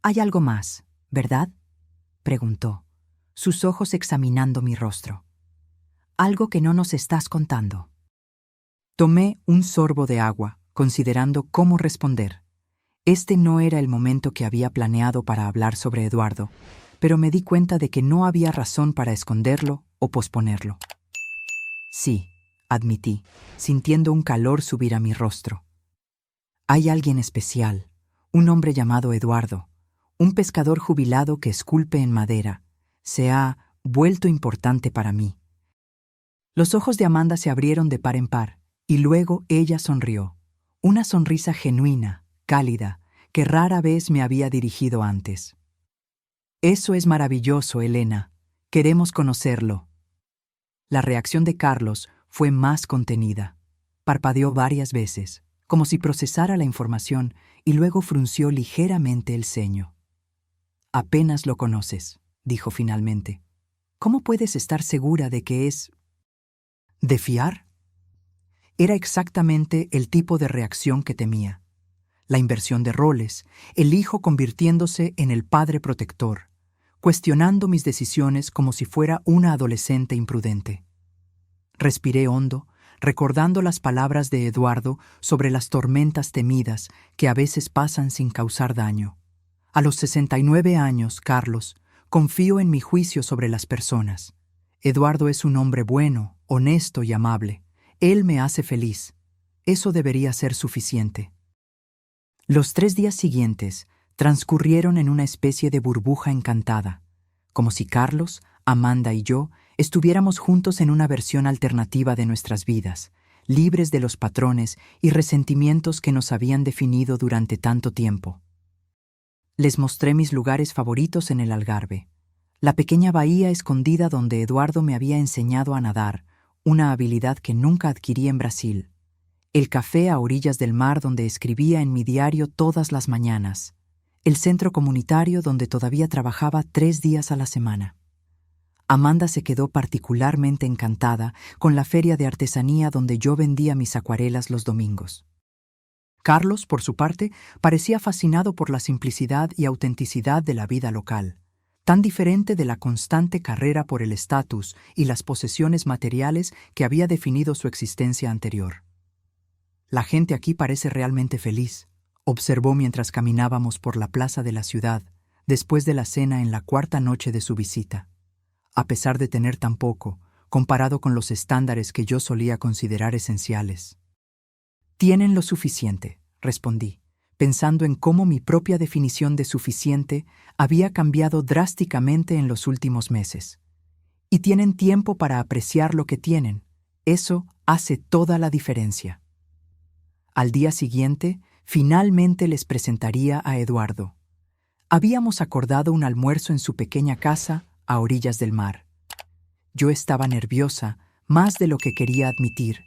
«Hay algo más, ¿verdad?», preguntó, sus ojos examinando mi rostro. «Algo que no nos estás contando». Tomé un sorbo de agua, considerando cómo responder. Este no era el momento que había planeado para hablar sobre Eduardo, pero me di cuenta de que no había razón para esconderlo o posponerlo. «Sí», admití, sintiendo un calor subir a mi rostro. «Hay alguien especial, un hombre llamado Eduardo, un pescador jubilado que esculpe en madera. Se ha vuelto importante para mí». Los ojos de Amanda se abrieron de par en par, y luego ella sonrió. Una sonrisa genuina, cálida, que rara vez me había dirigido antes. «Eso es maravilloso, Elena. Queremos conocerlo». La reacción de Carlos fue más contenida. Parpadeó varias veces, como si procesara la información, y luego frunció ligeramente el ceño. «Apenas lo conoces», dijo finalmente. «¿Cómo puedes estar segura de que es de fiar?». Era exactamente el tipo de reacción que temía. La inversión de roles, el hijo convirtiéndose en el padre protector, cuestionando mis decisiones como si fuera una adolescente imprudente. Respiré hondo, recordando las palabras de Eduardo sobre las tormentas temidas que a veces pasan sin causar daño. A los 69 años, Carlos, confío en mi juicio sobre las personas. Eduardo es un hombre bueno, honesto y amable. Él me hace feliz. Eso debería ser suficiente. Los 3 días siguientes transcurrieron en una especie de burbuja encantada, como si Carlos, Amanda y yo estuviéramos juntos en una versión alternativa de nuestras vidas, libres de los patrones y resentimientos que nos habían definido durante tanto tiempo. Les mostré mis lugares favoritos en el Algarve, la pequeña bahía escondida donde Eduardo me había enseñado a nadar, una habilidad que nunca adquirí en Brasil, el café a orillas del mar donde escribía en mi diario todas las mañanas, el centro comunitario donde todavía trabajaba 3 días a la semana. Amanda se quedó particularmente encantada con la feria de artesanía donde yo vendía mis acuarelas los domingos. Carlos, por su parte, parecía fascinado por la simplicidad y autenticidad de la vida local, tan diferente de la constante carrera por el estatus y las posesiones materiales que había definido su existencia anterior. «La gente aquí parece realmente feliz», observó mientras caminábamos por la plaza de la ciudad, después de la cena en la 4ª noche de su visita. A pesar de tener tan poco, comparado con los estándares que yo solía considerar esenciales. «Tienen lo suficiente», respondí, pensando en cómo mi propia definición de suficiente había cambiado drásticamente en los últimos meses. «Y tienen tiempo para apreciar lo que tienen. Eso hace toda la diferencia». Al día siguiente, finalmente les presentaría a Eduardo. Habíamos acordado un almuerzo en su pequeña casa a orillas del mar. Yo estaba nerviosa, más de lo que quería admitir.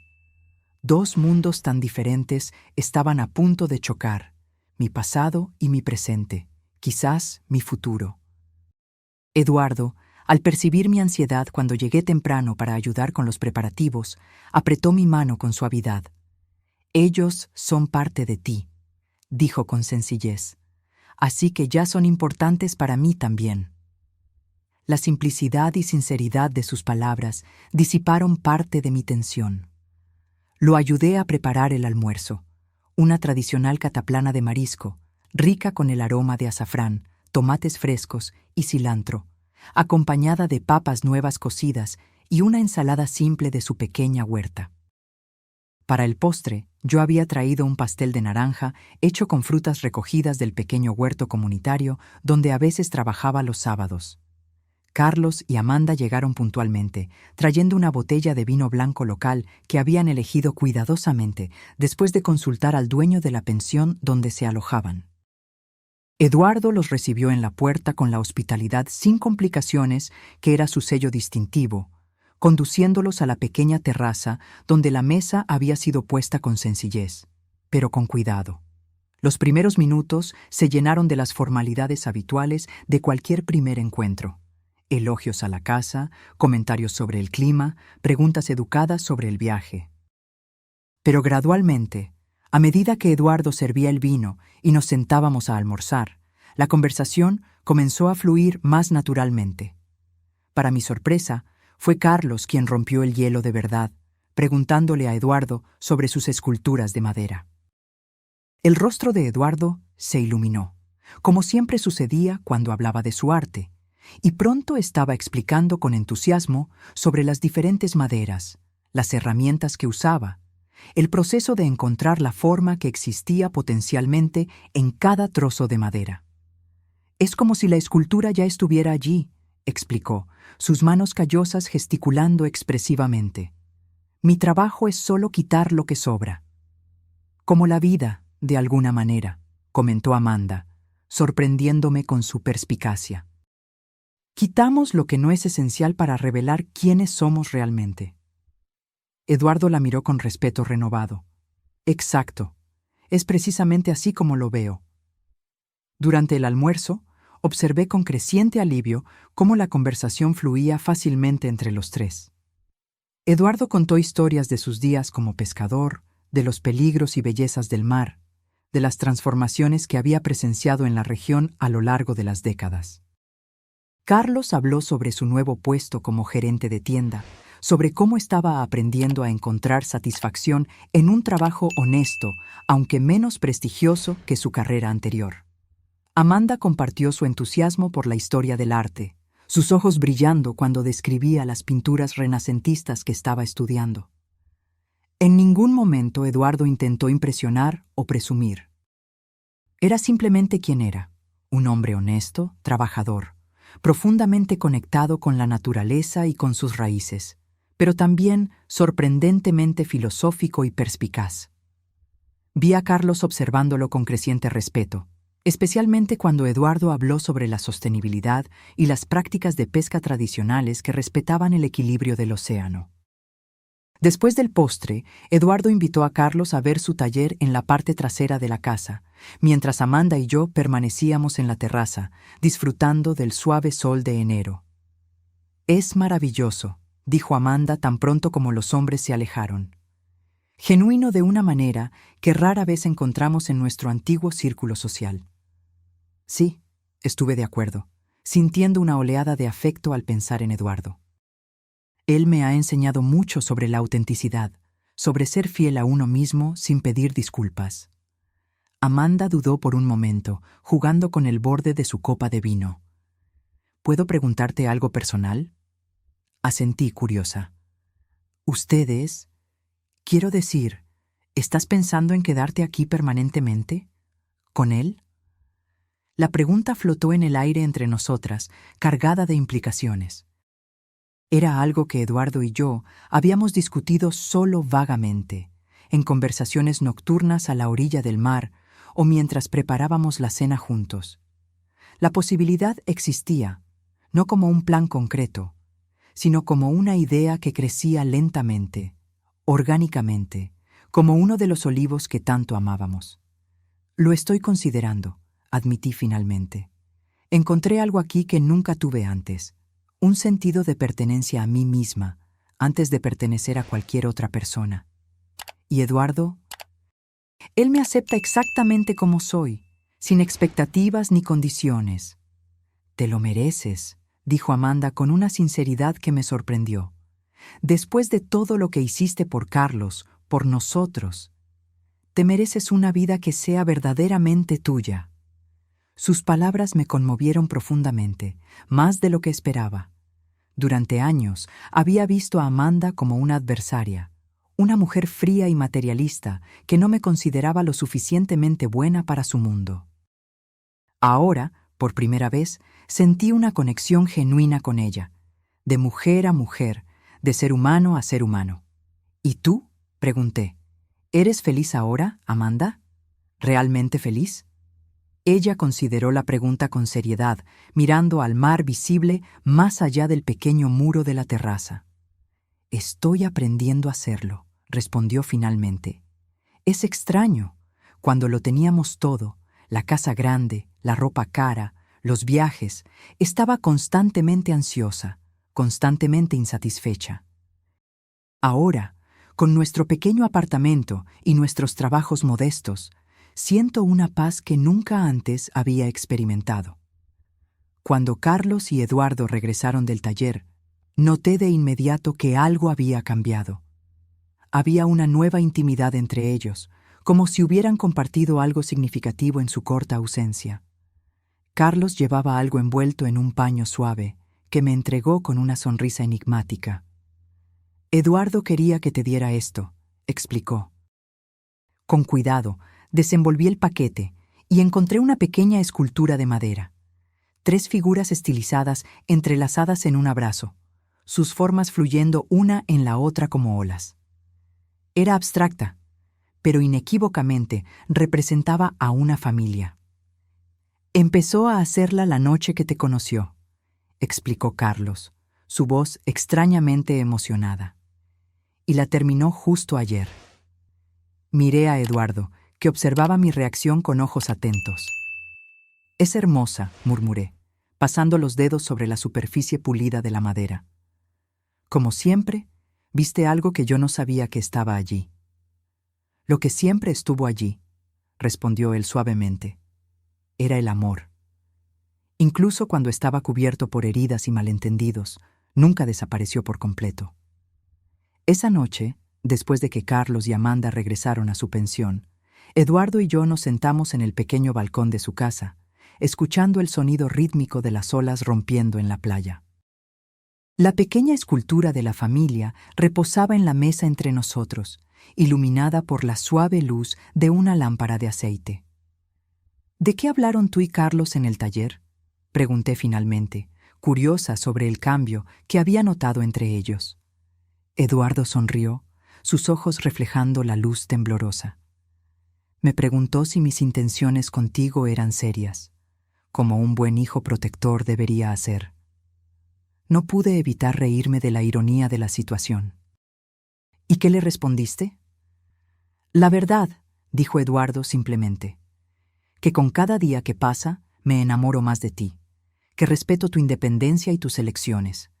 2 mundos tan diferentes estaban a punto de chocar, mi pasado y mi presente, quizás mi futuro. Eduardo, al percibir mi ansiedad cuando llegué temprano para ayudar con los preparativos, apretó mi mano con suavidad. «Ellos son parte de ti», dijo con sencillez, «así que ya son importantes para mí también». La simplicidad y sinceridad de sus palabras disiparon parte de mi tensión. Lo ayudé a preparar el almuerzo, una tradicional cataplana de marisco, rica con el aroma de azafrán, tomates frescos y cilantro, acompañada de papas nuevas cocidas y una ensalada simple de su pequeña huerta. Para el postre, yo había traído un pastel de naranja hecho con frutas recogidas del pequeño huerto comunitario donde a veces trabajaba los sábados. Carlos y Amanda llegaron puntualmente, trayendo una botella de vino blanco local que habían elegido cuidadosamente después de consultar al dueño de la pensión donde se alojaban. Eduardo los recibió en la puerta con la hospitalidad sin complicaciones que era su sello distintivo, conduciéndolos a la pequeña terraza donde la mesa había sido puesta con sencillez, pero con cuidado. Los primeros minutos se llenaron de las formalidades habituales de cualquier primer encuentro. Elogios a la casa, comentarios sobre el clima, preguntas educadas sobre el viaje. Pero gradualmente, a medida que Eduardo servía el vino y nos sentábamos a almorzar, la conversación comenzó a fluir más naturalmente. Para mi sorpresa, fue Carlos quien rompió el hielo de verdad, preguntándole a Eduardo sobre sus esculturas de madera. El rostro de Eduardo se iluminó, como siempre sucedía cuando hablaba de su arte, y pronto estaba explicando con entusiasmo sobre las diferentes maderas, las herramientas que usaba, el proceso de encontrar la forma que existía potencialmente en cada trozo de madera. Es como si la escultura ya estuviera allí, explicó, sus manos callosas gesticulando expresivamente. Mi trabajo es solo quitar lo que sobra. Como la vida, de alguna manera, comentó Amanda, sorprendiéndome con su perspicacia. Quitamos lo que no es esencial para revelar quiénes somos realmente. Eduardo la miró con respeto renovado. Exacto. Es precisamente así como lo veo. Durante el almuerzo, observé con creciente alivio cómo la conversación fluía fácilmente entre los tres. Eduardo contó historias de sus días como pescador, de los peligros y bellezas del mar, de las transformaciones que había presenciado en la región a lo largo de las décadas. Carlos habló sobre su nuevo puesto como gerente de tienda, sobre cómo estaba aprendiendo a encontrar satisfacción en un trabajo honesto, aunque menos prestigioso que su carrera anterior. Amanda compartió su entusiasmo por la historia del arte, sus ojos brillando cuando describía las pinturas renacentistas que estaba estudiando. En ningún momento Eduardo intentó impresionar o presumir. Era simplemente quien era, un hombre honesto, trabajador, profundamente conectado con la naturaleza y con sus raíces, pero también sorprendentemente filosófico y perspicaz. Vi a Carlos observándolo con creciente respeto, especialmente cuando Eduardo habló sobre la sostenibilidad y las prácticas de pesca tradicionales que respetaban el equilibrio del océano. Después del postre, Eduardo invitó a Carlos a ver su taller en la parte trasera de la casa, mientras Amanda y yo permanecíamos en la terraza, disfrutando del suave sol de enero. Es maravilloso, dijo Amanda tan pronto como los hombres se alejaron. Genuino de una manera que rara vez encontramos en nuestro antiguo círculo social. Sí, estuve de acuerdo, sintiendo una oleada de afecto al pensar en Eduardo. Él me ha enseñado mucho sobre la autenticidad, sobre ser fiel a uno mismo sin pedir disculpas. Amanda dudó por un momento, jugando con el borde de su copa de vino. ¿Puedo preguntarte algo personal? Asentí curiosa. ¿Ustedes? Quiero decir, ¿estás pensando en quedarte aquí permanentemente? ¿Con él? La pregunta flotó en el aire entre nosotras, cargada de implicaciones. Era algo que Eduardo y yo habíamos discutido solo vagamente, en conversaciones nocturnas a la orilla del mar o mientras preparábamos la cena juntos. La posibilidad existía, no como un plan concreto, sino como una idea que crecía lentamente, orgánicamente, como uno de los olivos que tanto amábamos. Lo estoy considerando, admití finalmente. Encontré algo aquí que nunca tuve antes. Un sentido de pertenencia a mí misma, antes de pertenecer a cualquier otra persona. ¿Y Eduardo? Él me acepta exactamente como soy, sin expectativas ni condiciones. Te lo mereces, dijo Amanda con una sinceridad que me sorprendió. Después de todo lo que hiciste por Carlos, por nosotros, te mereces una vida que sea verdaderamente tuya. Sus palabras me conmovieron profundamente, más de lo que esperaba. Durante años había visto a Amanda como una adversaria, una mujer fría y materialista que no me consideraba lo suficientemente buena para su mundo. Ahora, por primera vez, sentí una conexión genuina con ella, de mujer a mujer, de ser humano a ser humano. ¿Y tú?, pregunté. ¿Eres feliz ahora, Amanda? ¿Realmente feliz? Ella consideró la pregunta con seriedad, mirando al mar visible más allá del pequeño muro de la terraza. Estoy aprendiendo a hacerlo, respondió finalmente. Es extraño. Cuando lo teníamos todo, la casa grande, la ropa cara, los viajes, estaba constantemente ansiosa, constantemente insatisfecha. Ahora, con nuestro pequeño apartamento y nuestros trabajos modestos, siento una paz que nunca antes había experimentado. Cuando Carlos y Eduardo regresaron del taller, noté de inmediato que algo había cambiado. Había una nueva intimidad entre ellos, como si hubieran compartido algo significativo en su corta ausencia. Carlos llevaba algo envuelto en un paño suave, que me entregó con una sonrisa enigmática. Eduardo quería que te diera esto, explicó. Con cuidado, desenvolví el paquete y encontré una pequeña escultura de madera. 3 figuras estilizadas entrelazadas en un abrazo, sus formas fluyendo una en la otra como olas. Era abstracta, pero inequívocamente representaba a una familia. Empezó a hacerla la noche que te conoció, explicó Carlos, su voz extrañamente emocionada. Y la terminó justo ayer. Miré a Eduardo, que observaba mi reacción con ojos atentos. Es hermosa, murmuré, pasando los dedos sobre la superficie pulida de la madera. Como siempre, viste algo que yo no sabía que estaba allí. Lo que siempre estuvo allí, respondió él suavemente, era el amor. Incluso cuando estaba cubierto por heridas y malentendidos, nunca desapareció por completo. Esa noche, después de que Carlos y Amanda regresaron a su pensión, Eduardo y yo nos sentamos en el pequeño balcón de su casa, escuchando el sonido rítmico de las olas rompiendo en la playa. La pequeña escultura de la familia reposaba en la mesa entre nosotros, iluminada por la suave luz de una lámpara de aceite. ¿De qué hablaron tú y Carlos en el taller?, pregunté finalmente, curiosa sobre el cambio que había notado entre ellos. Eduardo sonrió, sus ojos reflejando la luz temblorosa. Me preguntó si mis intenciones contigo eran serias, como un buen hijo protector debería hacer. No pude evitar reírme de la ironía de la situación. ¿Y qué le respondiste? La verdad, dijo Eduardo simplemente, que con cada día que pasa me enamoro más de ti, que respeto tu independencia y tus elecciones,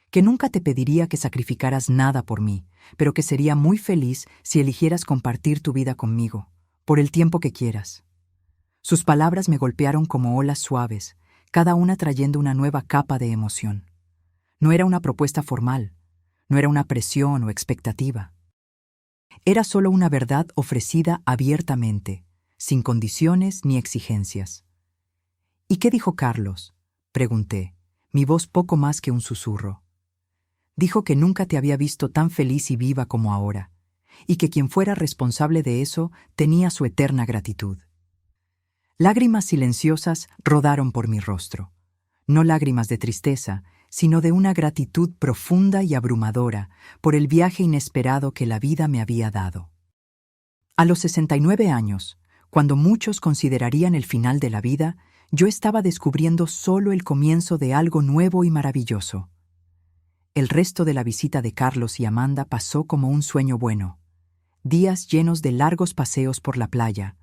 que nunca te pediría que sacrificaras nada por mí, pero que sería muy feliz si eligieras compartir tu vida conmigo, por el tiempo que quieras. Sus palabras me golpearon como olas suaves, cada una trayendo una nueva capa de emoción. No era una propuesta formal, no era una presión o expectativa. Era solo una verdad ofrecida abiertamente, sin condiciones ni exigencias. ¿Y qué dijo Carlos?, pregunté, mi voz poco más que un susurro. Dijo que nunca te había visto tan feliz y viva como ahora, y que quien fuera responsable de eso tenía su eterna gratitud. Lágrimas silenciosas rodaron por mi rostro, no lágrimas de tristeza, sino de una gratitud profunda y abrumadora por el viaje inesperado que la vida me había dado. A los 69 años, cuando muchos considerarían el final de la vida, yo estaba descubriendo solo el comienzo de algo nuevo y maravilloso. El resto de la visita de Carlos y Amanda pasó como un sueño bueno. Días llenos de largos paseos por la playa,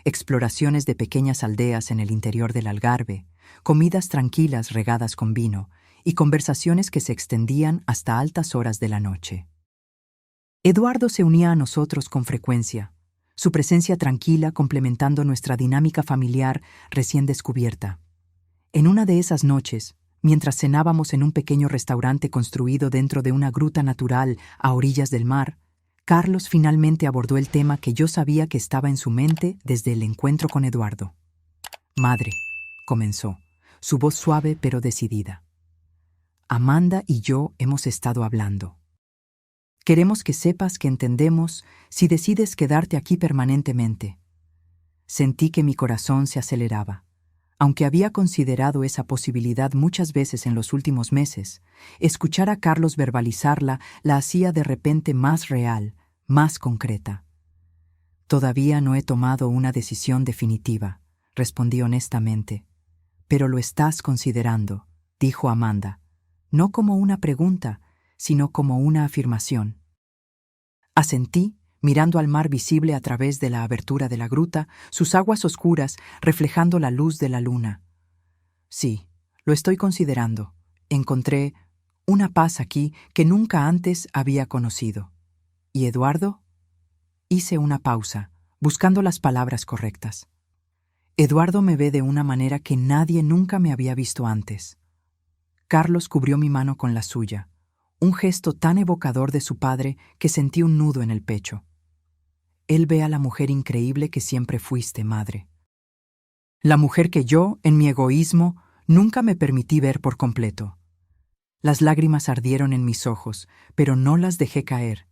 exploraciones de pequeñas aldeas en el interior del Algarve, comidas tranquilas regadas con vino y conversaciones que se extendían hasta altas horas de la noche. Eduardo se unía a nosotros con frecuencia, su presencia tranquila complementando nuestra dinámica familiar recién descubierta. En una de esas noches, mientras cenábamos en un pequeño restaurante construido dentro de una gruta natural a orillas del mar, Carlos finalmente abordó el tema que yo sabía que estaba en su mente desde el encuentro con Eduardo. «Madre», comenzó, su voz suave pero decidida. «Amanda y yo hemos estado hablando. Queremos que sepas que entendemos si decides quedarte aquí permanentemente». Sentí que mi corazón se aceleraba. Aunque había considerado esa posibilidad muchas veces en los últimos meses, escuchar a Carlos verbalizarla la hacía de repente más real, más concreta. «Todavía no he tomado una decisión definitiva», respondí honestamente. «Pero lo estás considerando», dijo Amanda, no como una pregunta, sino como una afirmación. Asentí, mirando al mar visible a través de la abertura de la gruta, sus aguas oscuras reflejando la luz de la luna. «Sí, lo estoy considerando. Encontré una paz aquí que nunca antes había conocido. ¿Y Eduardo?». Hice una pausa, buscando las palabras correctas. «Eduardo me ve de una manera que nadie nunca me había visto antes». Carlos cubrió mi mano con la suya, un gesto tan evocador de su padre que sentí un nudo en el pecho. «Él ve a la mujer increíble que siempre fuiste, madre. La mujer que yo, en mi egoísmo, nunca me permití ver por completo». Las lágrimas ardieron en mis ojos, pero no las dejé caer.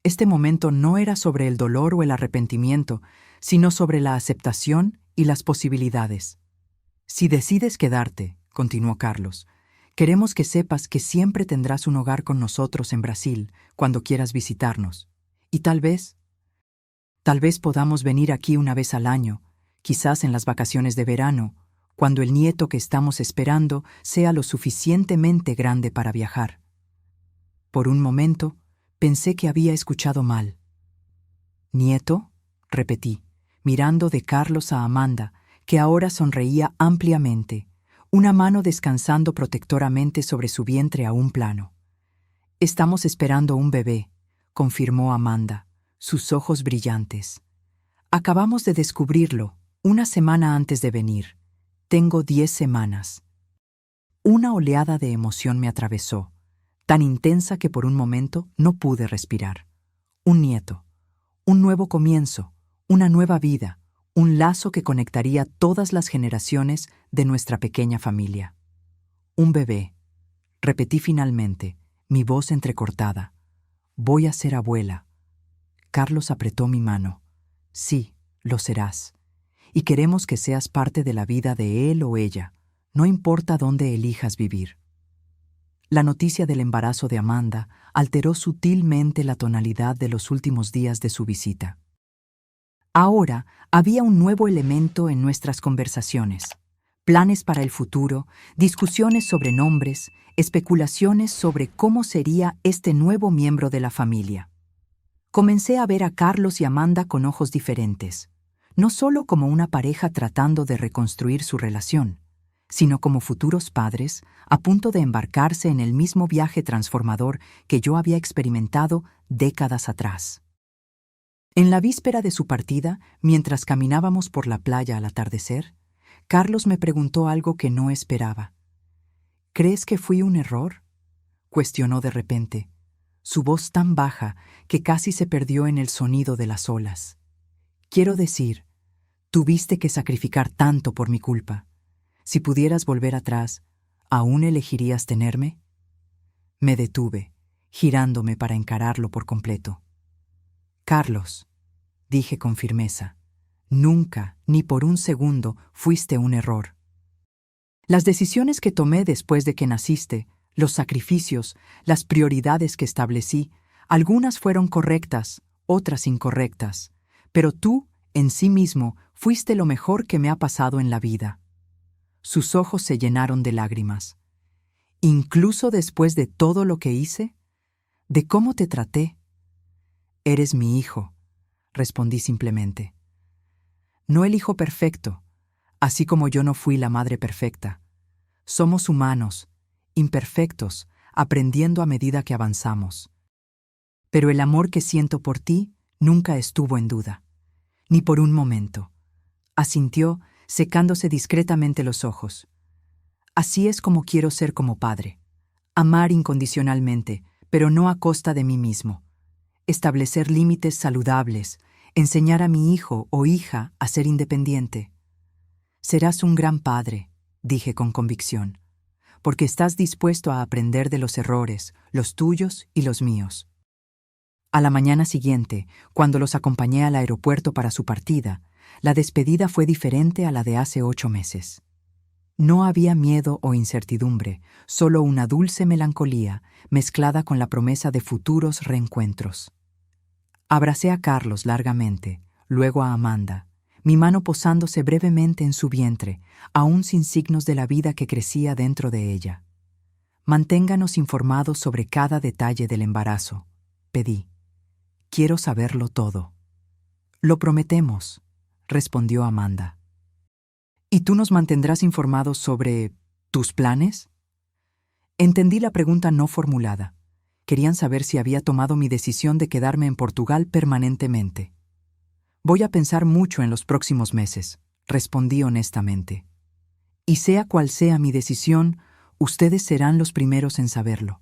Este momento no era sobre el dolor o el arrepentimiento, sino sobre la aceptación y las posibilidades. «Si decides quedarte», continuó Carlos, «queremos que sepas que siempre tendrás un hogar con nosotros en Brasil cuando quieras visitarnos. Y tal vez podamos venir aquí una vez al año, quizás en las vacaciones de verano, cuando el nieto que estamos esperando sea lo suficientemente grande para viajar». Por un momento, pensé que había escuchado mal. «¿Nieto?», repetí, mirando de Carlos a Amanda, que ahora sonreía ampliamente, una mano descansando protectoramente sobre su vientre aún plano. «Estamos esperando un bebé», confirmó Amanda, sus ojos brillantes. «Acabamos de descubrirlo, una semana antes de venir. Tengo 10 semanas». Una oleada de emoción me atravesó, tan intensa que por un momento no pude respirar. Un nieto, un nuevo comienzo, una nueva vida, un lazo que conectaría todas las generaciones de nuestra pequeña familia. «Un bebé», repetí finalmente, mi voz entrecortada. «Voy a ser abuela». Carlos apretó mi mano. «Sí, lo serás. Y queremos que seas parte de la vida de él o ella, no importa dónde elijas vivir». La noticia del embarazo de Amanda alteró sutilmente la tonalidad de los últimos días de su visita. Ahora había un nuevo elemento en nuestras conversaciones: planes para el futuro, discusiones sobre nombres, especulaciones sobre cómo sería este nuevo miembro de la familia. Comencé a ver a Carlos y Amanda con ojos diferentes, no solo como una pareja tratando de reconstruir su relación, sino como futuros padres a punto de embarcarse en el mismo viaje transformador que yo había experimentado décadas atrás. En la víspera de su partida, mientras caminábamos por la playa al atardecer, Carlos me preguntó algo que no esperaba. «¿Crees que fui un error?», cuestionó de repente, su voz tan baja que casi se perdió en el sonido de las olas. «Quiero decir, tuviste que sacrificar tanto por mi culpa. Si pudieras volver atrás, ¿aún elegirías tenerme?». Me detuve, girándome para encararlo por completo. «Carlos», dije con firmeza, «nunca, ni por un segundo, fuiste un error. Las decisiones que tomé después de que naciste, los sacrificios, las prioridades que establecí, algunas fueron correctas, otras incorrectas, pero tú, en sí mismo, fuiste lo mejor que me ha pasado en la vida». Sus ojos se llenaron de lágrimas. «¿Incluso después de todo lo que hice? ¿De cómo te traté?». «Eres mi hijo», respondí simplemente. «No el hijo perfecto, así como yo no fui la madre perfecta. Somos humanos, imperfectos, aprendiendo a medida que avanzamos. Pero el amor que siento por ti nunca estuvo en duda, ni por un momento», asintió, secándose discretamente los ojos. Así es como quiero ser como padre. Amar incondicionalmente, pero no a costa de mí mismo. Establecer límites saludables, enseñar a mi hijo o hija a ser independiente. Serás un gran padre, dije con convicción, porque estás dispuesto a aprender de los errores, los tuyos y los míos. A la mañana siguiente, cuando los acompañé al aeropuerto para su partida, la despedida fue diferente a la de hace 8 meses. No había miedo o incertidumbre, solo una dulce melancolía mezclada con la promesa de futuros reencuentros. Abracé a Carlos largamente, luego a Amanda, mi mano posándose brevemente en su vientre, aún sin signos de la vida que crecía dentro de ella. Manténganos informados sobre cada detalle del embarazo, pedí. Quiero saberlo todo. Lo prometemos, respondió Amanda. ¿Y tú nos mantendrás informados sobre tus planes? Entendí la pregunta no formulada. Querían saber si había tomado mi decisión de quedarme en Portugal permanentemente. Voy a pensar mucho en los próximos meses, respondí honestamente. Y sea cual sea mi decisión, ustedes serán los primeros en saberlo.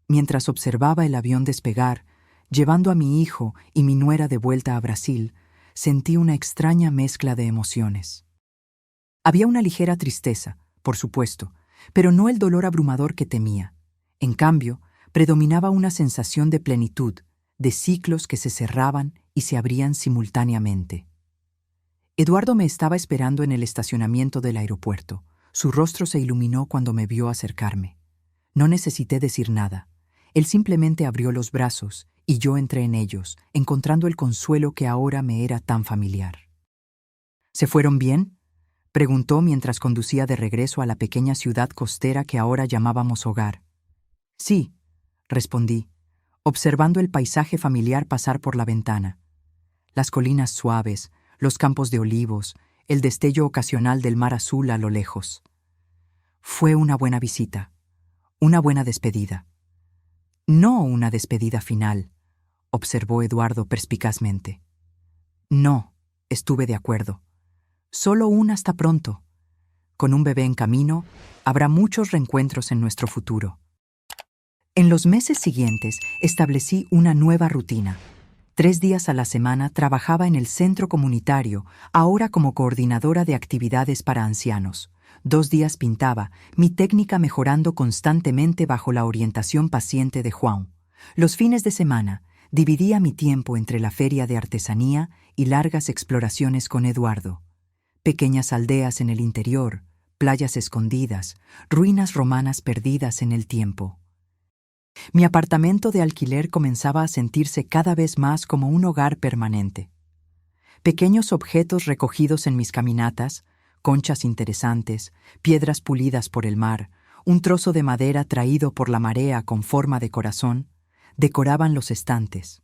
Mientras observaba el avión despegar, llevando a mi hijo y mi nuera de vuelta a Brasil, sentí una extraña mezcla de emociones. Había una ligera tristeza, por supuesto, pero no el dolor abrumador que temía. En cambio, predominaba una sensación de plenitud, de ciclos que se cerraban y se abrían simultáneamente. Eduardo me estaba esperando en el estacionamiento del aeropuerto. Su rostro se iluminó cuando me vio acercarme. No necesité decir nada. Él simplemente abrió los brazos y yo entré en ellos, encontrando el consuelo que ahora me era tan familiar. ¿Se fueron bien?, preguntó mientras conducía de regreso a la pequeña ciudad costera que ahora llamábamos hogar. Sí, respondí, observando el paisaje familiar pasar por la ventana. Las colinas suaves, los campos de olivos, el destello ocasional del mar azul a lo lejos. Fue una buena visita, una buena despedida. No una despedida final, observó Eduardo perspicazmente. No, estuve de acuerdo. Solo un hasta pronto. Con un bebé en camino, habrá muchos reencuentros en nuestro futuro. En los meses siguientes, establecí una nueva rutina. 3 días a la semana trabajaba en el centro comunitario, ahora como coordinadora de actividades para ancianos. 2 días pintaba, mi técnica mejorando constantemente bajo la orientación paciente de Juan. Los fines de semana, dividía mi tiempo entre la feria de artesanía y largas exploraciones con Eduardo. Pequeñas aldeas en el interior, playas escondidas, ruinas romanas perdidas en el tiempo. Mi apartamento de alquiler comenzaba a sentirse cada vez más como un hogar permanente. Pequeños objetos recogidos en mis caminatas, conchas interesantes, piedras pulidas por el mar, un trozo de madera traído por la marea con forma de corazón, decoraban los estantes.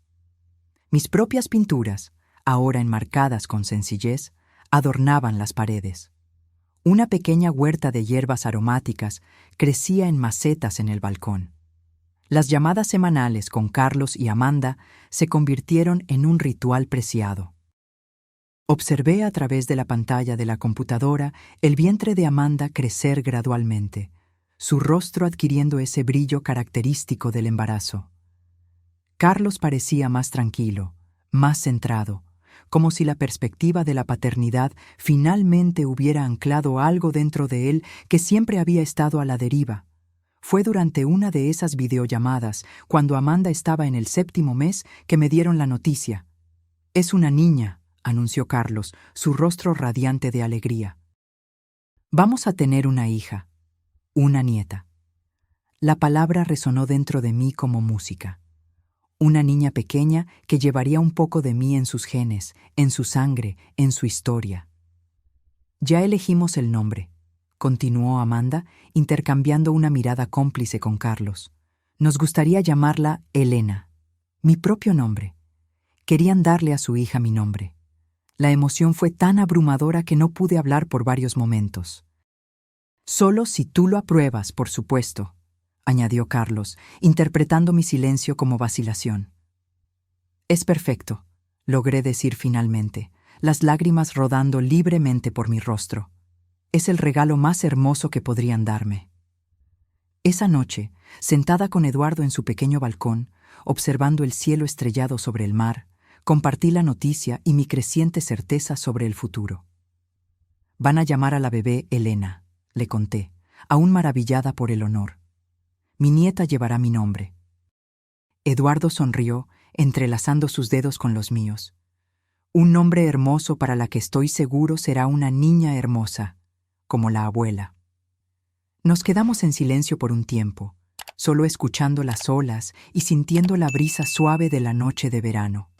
Mis propias pinturas, ahora enmarcadas con sencillez, adornaban las paredes. Una pequeña huerta de hierbas aromáticas crecía en macetas en el balcón. Las llamadas semanales con Carlos y Amanda se convirtieron en un ritual preciado. Observé a través de la pantalla de la computadora el vientre de Amanda crecer gradualmente, su rostro adquiriendo ese brillo característico del embarazo. Carlos parecía más tranquilo, más centrado, como si la perspectiva de la paternidad finalmente hubiera anclado algo dentro de él que siempre había estado a la deriva. Fue durante una de esas videollamadas, cuando Amanda estaba en el 7º mes, que me dieron la noticia. «Es una niña», anunció Carlos, su rostro radiante de alegría. «Vamos a tener una hija, una nieta». La palabra resonó dentro de mí como música. Una niña pequeña que llevaría un poco de mí en sus genes, en su sangre, en su historia. «Ya elegimos el nombre», continuó Amanda, intercambiando una mirada cómplice con Carlos. «Nos gustaría llamarla Elena, mi propio nombre». Querían darle a su hija mi nombre. La emoción fue tan abrumadora que no pude hablar por varios momentos. «Solo si tú lo apruebas, por supuesto», añadió Carlos, interpretando mi silencio como vacilación. «Es perfecto», logré decir finalmente, las lágrimas rodando libremente por mi rostro. Es el regalo más hermoso que podrían darme. Esa noche, sentada con Eduardo en su pequeño balcón, observando el cielo estrellado sobre el mar, compartí la noticia y mi creciente certeza sobre el futuro. Van a llamar a la bebé Elena, le conté, aún maravillada por el honor. Mi nieta llevará mi nombre. Eduardo sonrió, entrelazando sus dedos con los míos. Un nombre hermoso para la que estoy seguro será una niña hermosa, como la abuela. Nos quedamos en silencio por un tiempo, solo escuchando las olas y sintiendo la brisa suave de la noche de verano.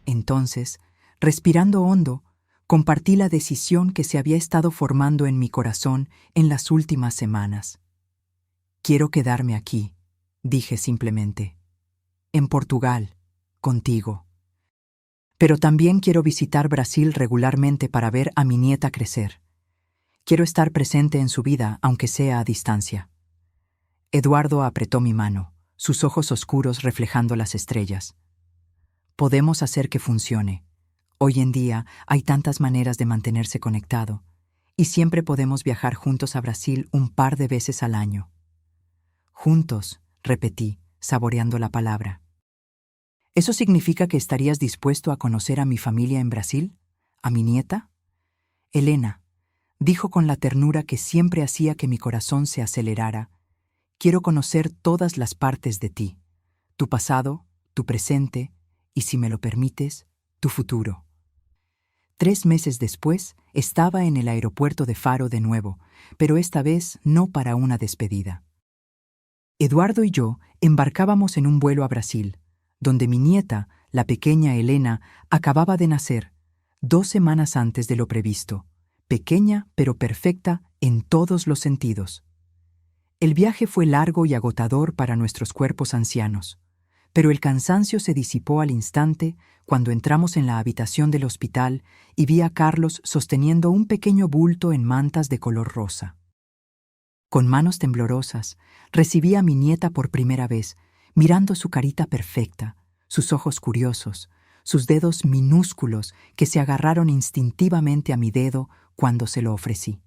Entonces, respirando hondo, compartí la decisión que se había estado formando en mi corazón en las últimas semanas. Quiero quedarme aquí, dije simplemente. En Portugal, contigo. Pero también quiero visitar Brasil regularmente para ver a mi nieta crecer. Quiero estar presente en su vida, aunque sea a distancia. Eduardo apretó mi mano, sus ojos oscuros reflejando las estrellas. Podemos hacer que funcione. Hoy en día hay tantas maneras de mantenerse conectado, y siempre podemos viajar juntos a Brasil un par de veces al año. Juntos, repetí, saboreando la palabra. ¿Eso significa que estarías dispuesto a conocer a mi familia en Brasil? ¿A mi nieta? Elena, dijo con la ternura que siempre hacía que mi corazón se acelerara, quiero conocer todas las partes de ti, tu pasado, tu presente y, si me lo permites, tu futuro. 3 meses después, estaba en el aeropuerto de Faro de nuevo, pero esta vez no para una despedida. Eduardo y yo embarcábamos en un vuelo a Brasil, donde mi nieta, la pequeña Elena, acababa de nacer, 2 semanas antes de lo previsto, pequeña pero perfecta en todos los sentidos. El viaje fue largo y agotador para nuestros cuerpos ancianos, pero el cansancio se disipó al instante cuando entramos en la habitación del hospital y vi a Carlos sosteniendo un pequeño bulto en mantas de color rosa. Con manos temblorosas, recibí a mi nieta por primera vez, mirando su carita perfecta, sus ojos curiosos, sus dedos minúsculos que se agarraron instintivamente a mi dedo cuando se lo ofrecí.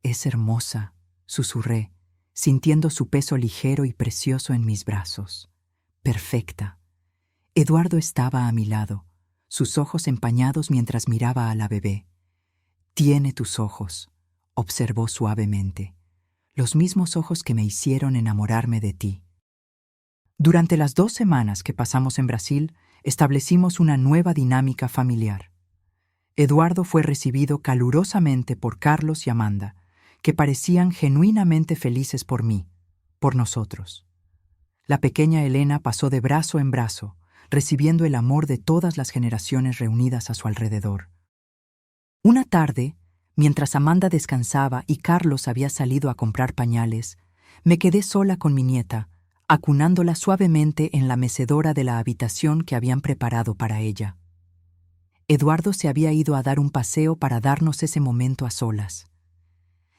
«Es hermosa», susurré, sintiendo su peso ligero y precioso en mis brazos. «Perfecta». Eduardo estaba a mi lado, sus ojos empañados mientras miraba a la bebé. «Tiene tus ojos», observó suavemente, «los mismos ojos que me hicieron enamorarme de ti». Durante las 2 semanas que pasamos en Brasil, establecimos una nueva dinámica familiar. Eduardo fue recibido calurosamente por Carlos y Amanda, que parecían genuinamente felices por mí, por nosotros. La pequeña Elena pasó de brazo en brazo, recibiendo el amor de todas las generaciones reunidas a su alrededor. Una tarde, mientras Amanda descansaba y Carlos había salido a comprar pañales, me quedé sola con mi nieta, acunándola suavemente en la mecedora de la habitación que habían preparado para ella. Eduardo se había ido a dar un paseo para darnos ese momento a solas.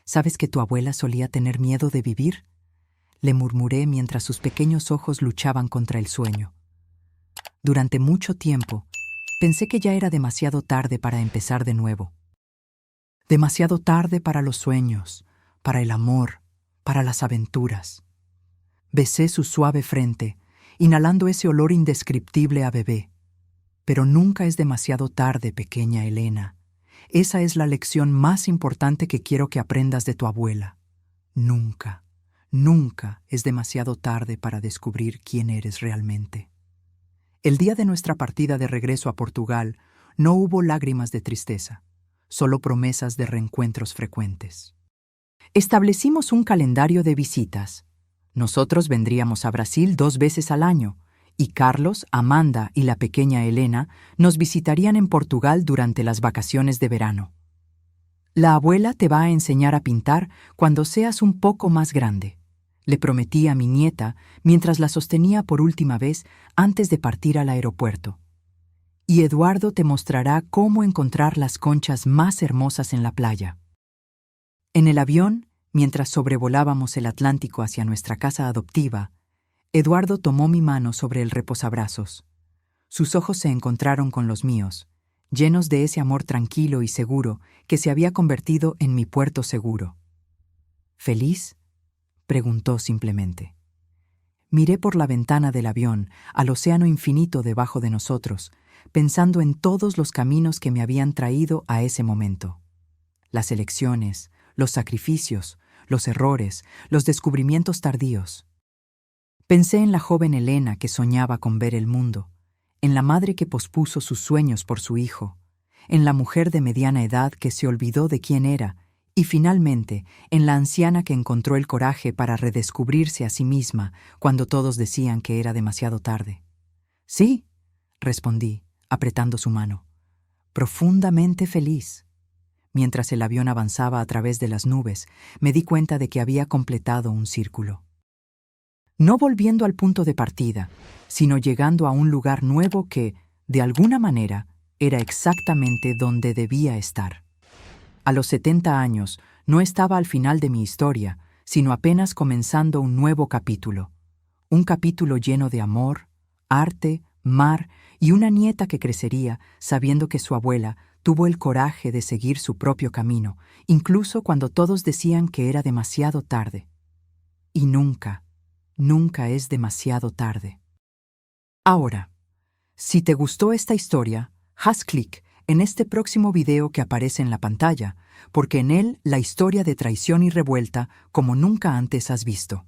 ¿Sabes que tu abuela solía tener miedo de vivir?, le murmuré mientras sus pequeños ojos luchaban contra el sueño. Durante mucho tiempo, pensé que ya era demasiado tarde para empezar de nuevo. Demasiado tarde para los sueños, para el amor, para las aventuras. Besé su suave frente, inhalando ese olor indescriptible a bebé. Pero nunca es demasiado tarde, pequeña Elena. Esa es la lección más importante que quiero que aprendas de tu abuela. Nunca, nunca es demasiado tarde para descubrir quién eres realmente. El día de nuestra partida de regreso a Portugal no hubo lágrimas de tristeza, solo promesas de reencuentros frecuentes. Establecimos un calendario de visitas. Nosotros vendríamos a Brasil 2 veces al año, y Carlos, Amanda y la pequeña Elena nos visitarían en Portugal durante las vacaciones de verano. La abuela te va a enseñar a pintar cuando seas un poco más grande, le prometí a mi nieta mientras la sostenía por última vez antes de partir al aeropuerto. Y Eduardo te mostrará cómo encontrar las conchas más hermosas en la playa. En el avión, mientras sobrevolábamos el Atlántico hacia nuestra casa adoptiva, Eduardo tomó mi mano sobre el reposabrazos. Sus ojos se encontraron con los míos, llenos de ese amor tranquilo y seguro que se había convertido en mi puerto seguro. ¿Feliz?, preguntó simplemente. Miré por la ventana del avión al océano infinito debajo de nosotros, pensando en todos los caminos que me habían traído a ese momento. Las elecciones, los sacrificios, los errores, los descubrimientos tardíos. Pensé en la joven Elena que soñaba con ver el mundo, en la madre que pospuso sus sueños por su hijo, en la mujer de mediana edad que se olvidó de quién era, y finalmente en la anciana que encontró el coraje para redescubrirse a sí misma cuando todos decían que era demasiado tarde. Sí, respondí, apretando su mano, profundamente feliz. Mientras el avión avanzaba a través de las nubes, me di cuenta de que había completado un círculo. No volviendo al punto de partida, sino llegando a un lugar nuevo que, de alguna manera, era exactamente donde debía estar. A los 70 años, no estaba al final de mi historia, sino apenas comenzando un nuevo capítulo. Un capítulo lleno de amor, arte, mar y una nieta que crecería sabiendo que su abuela tuvo el coraje de seguir su propio camino, incluso cuando todos decían que era demasiado tarde. Y nunca, nunca es demasiado tarde. Ahora, si te gustó esta historia, haz clic en este próximo video que aparece en la pantalla, porque en él la historia de traición y revuelta como nunca antes has visto.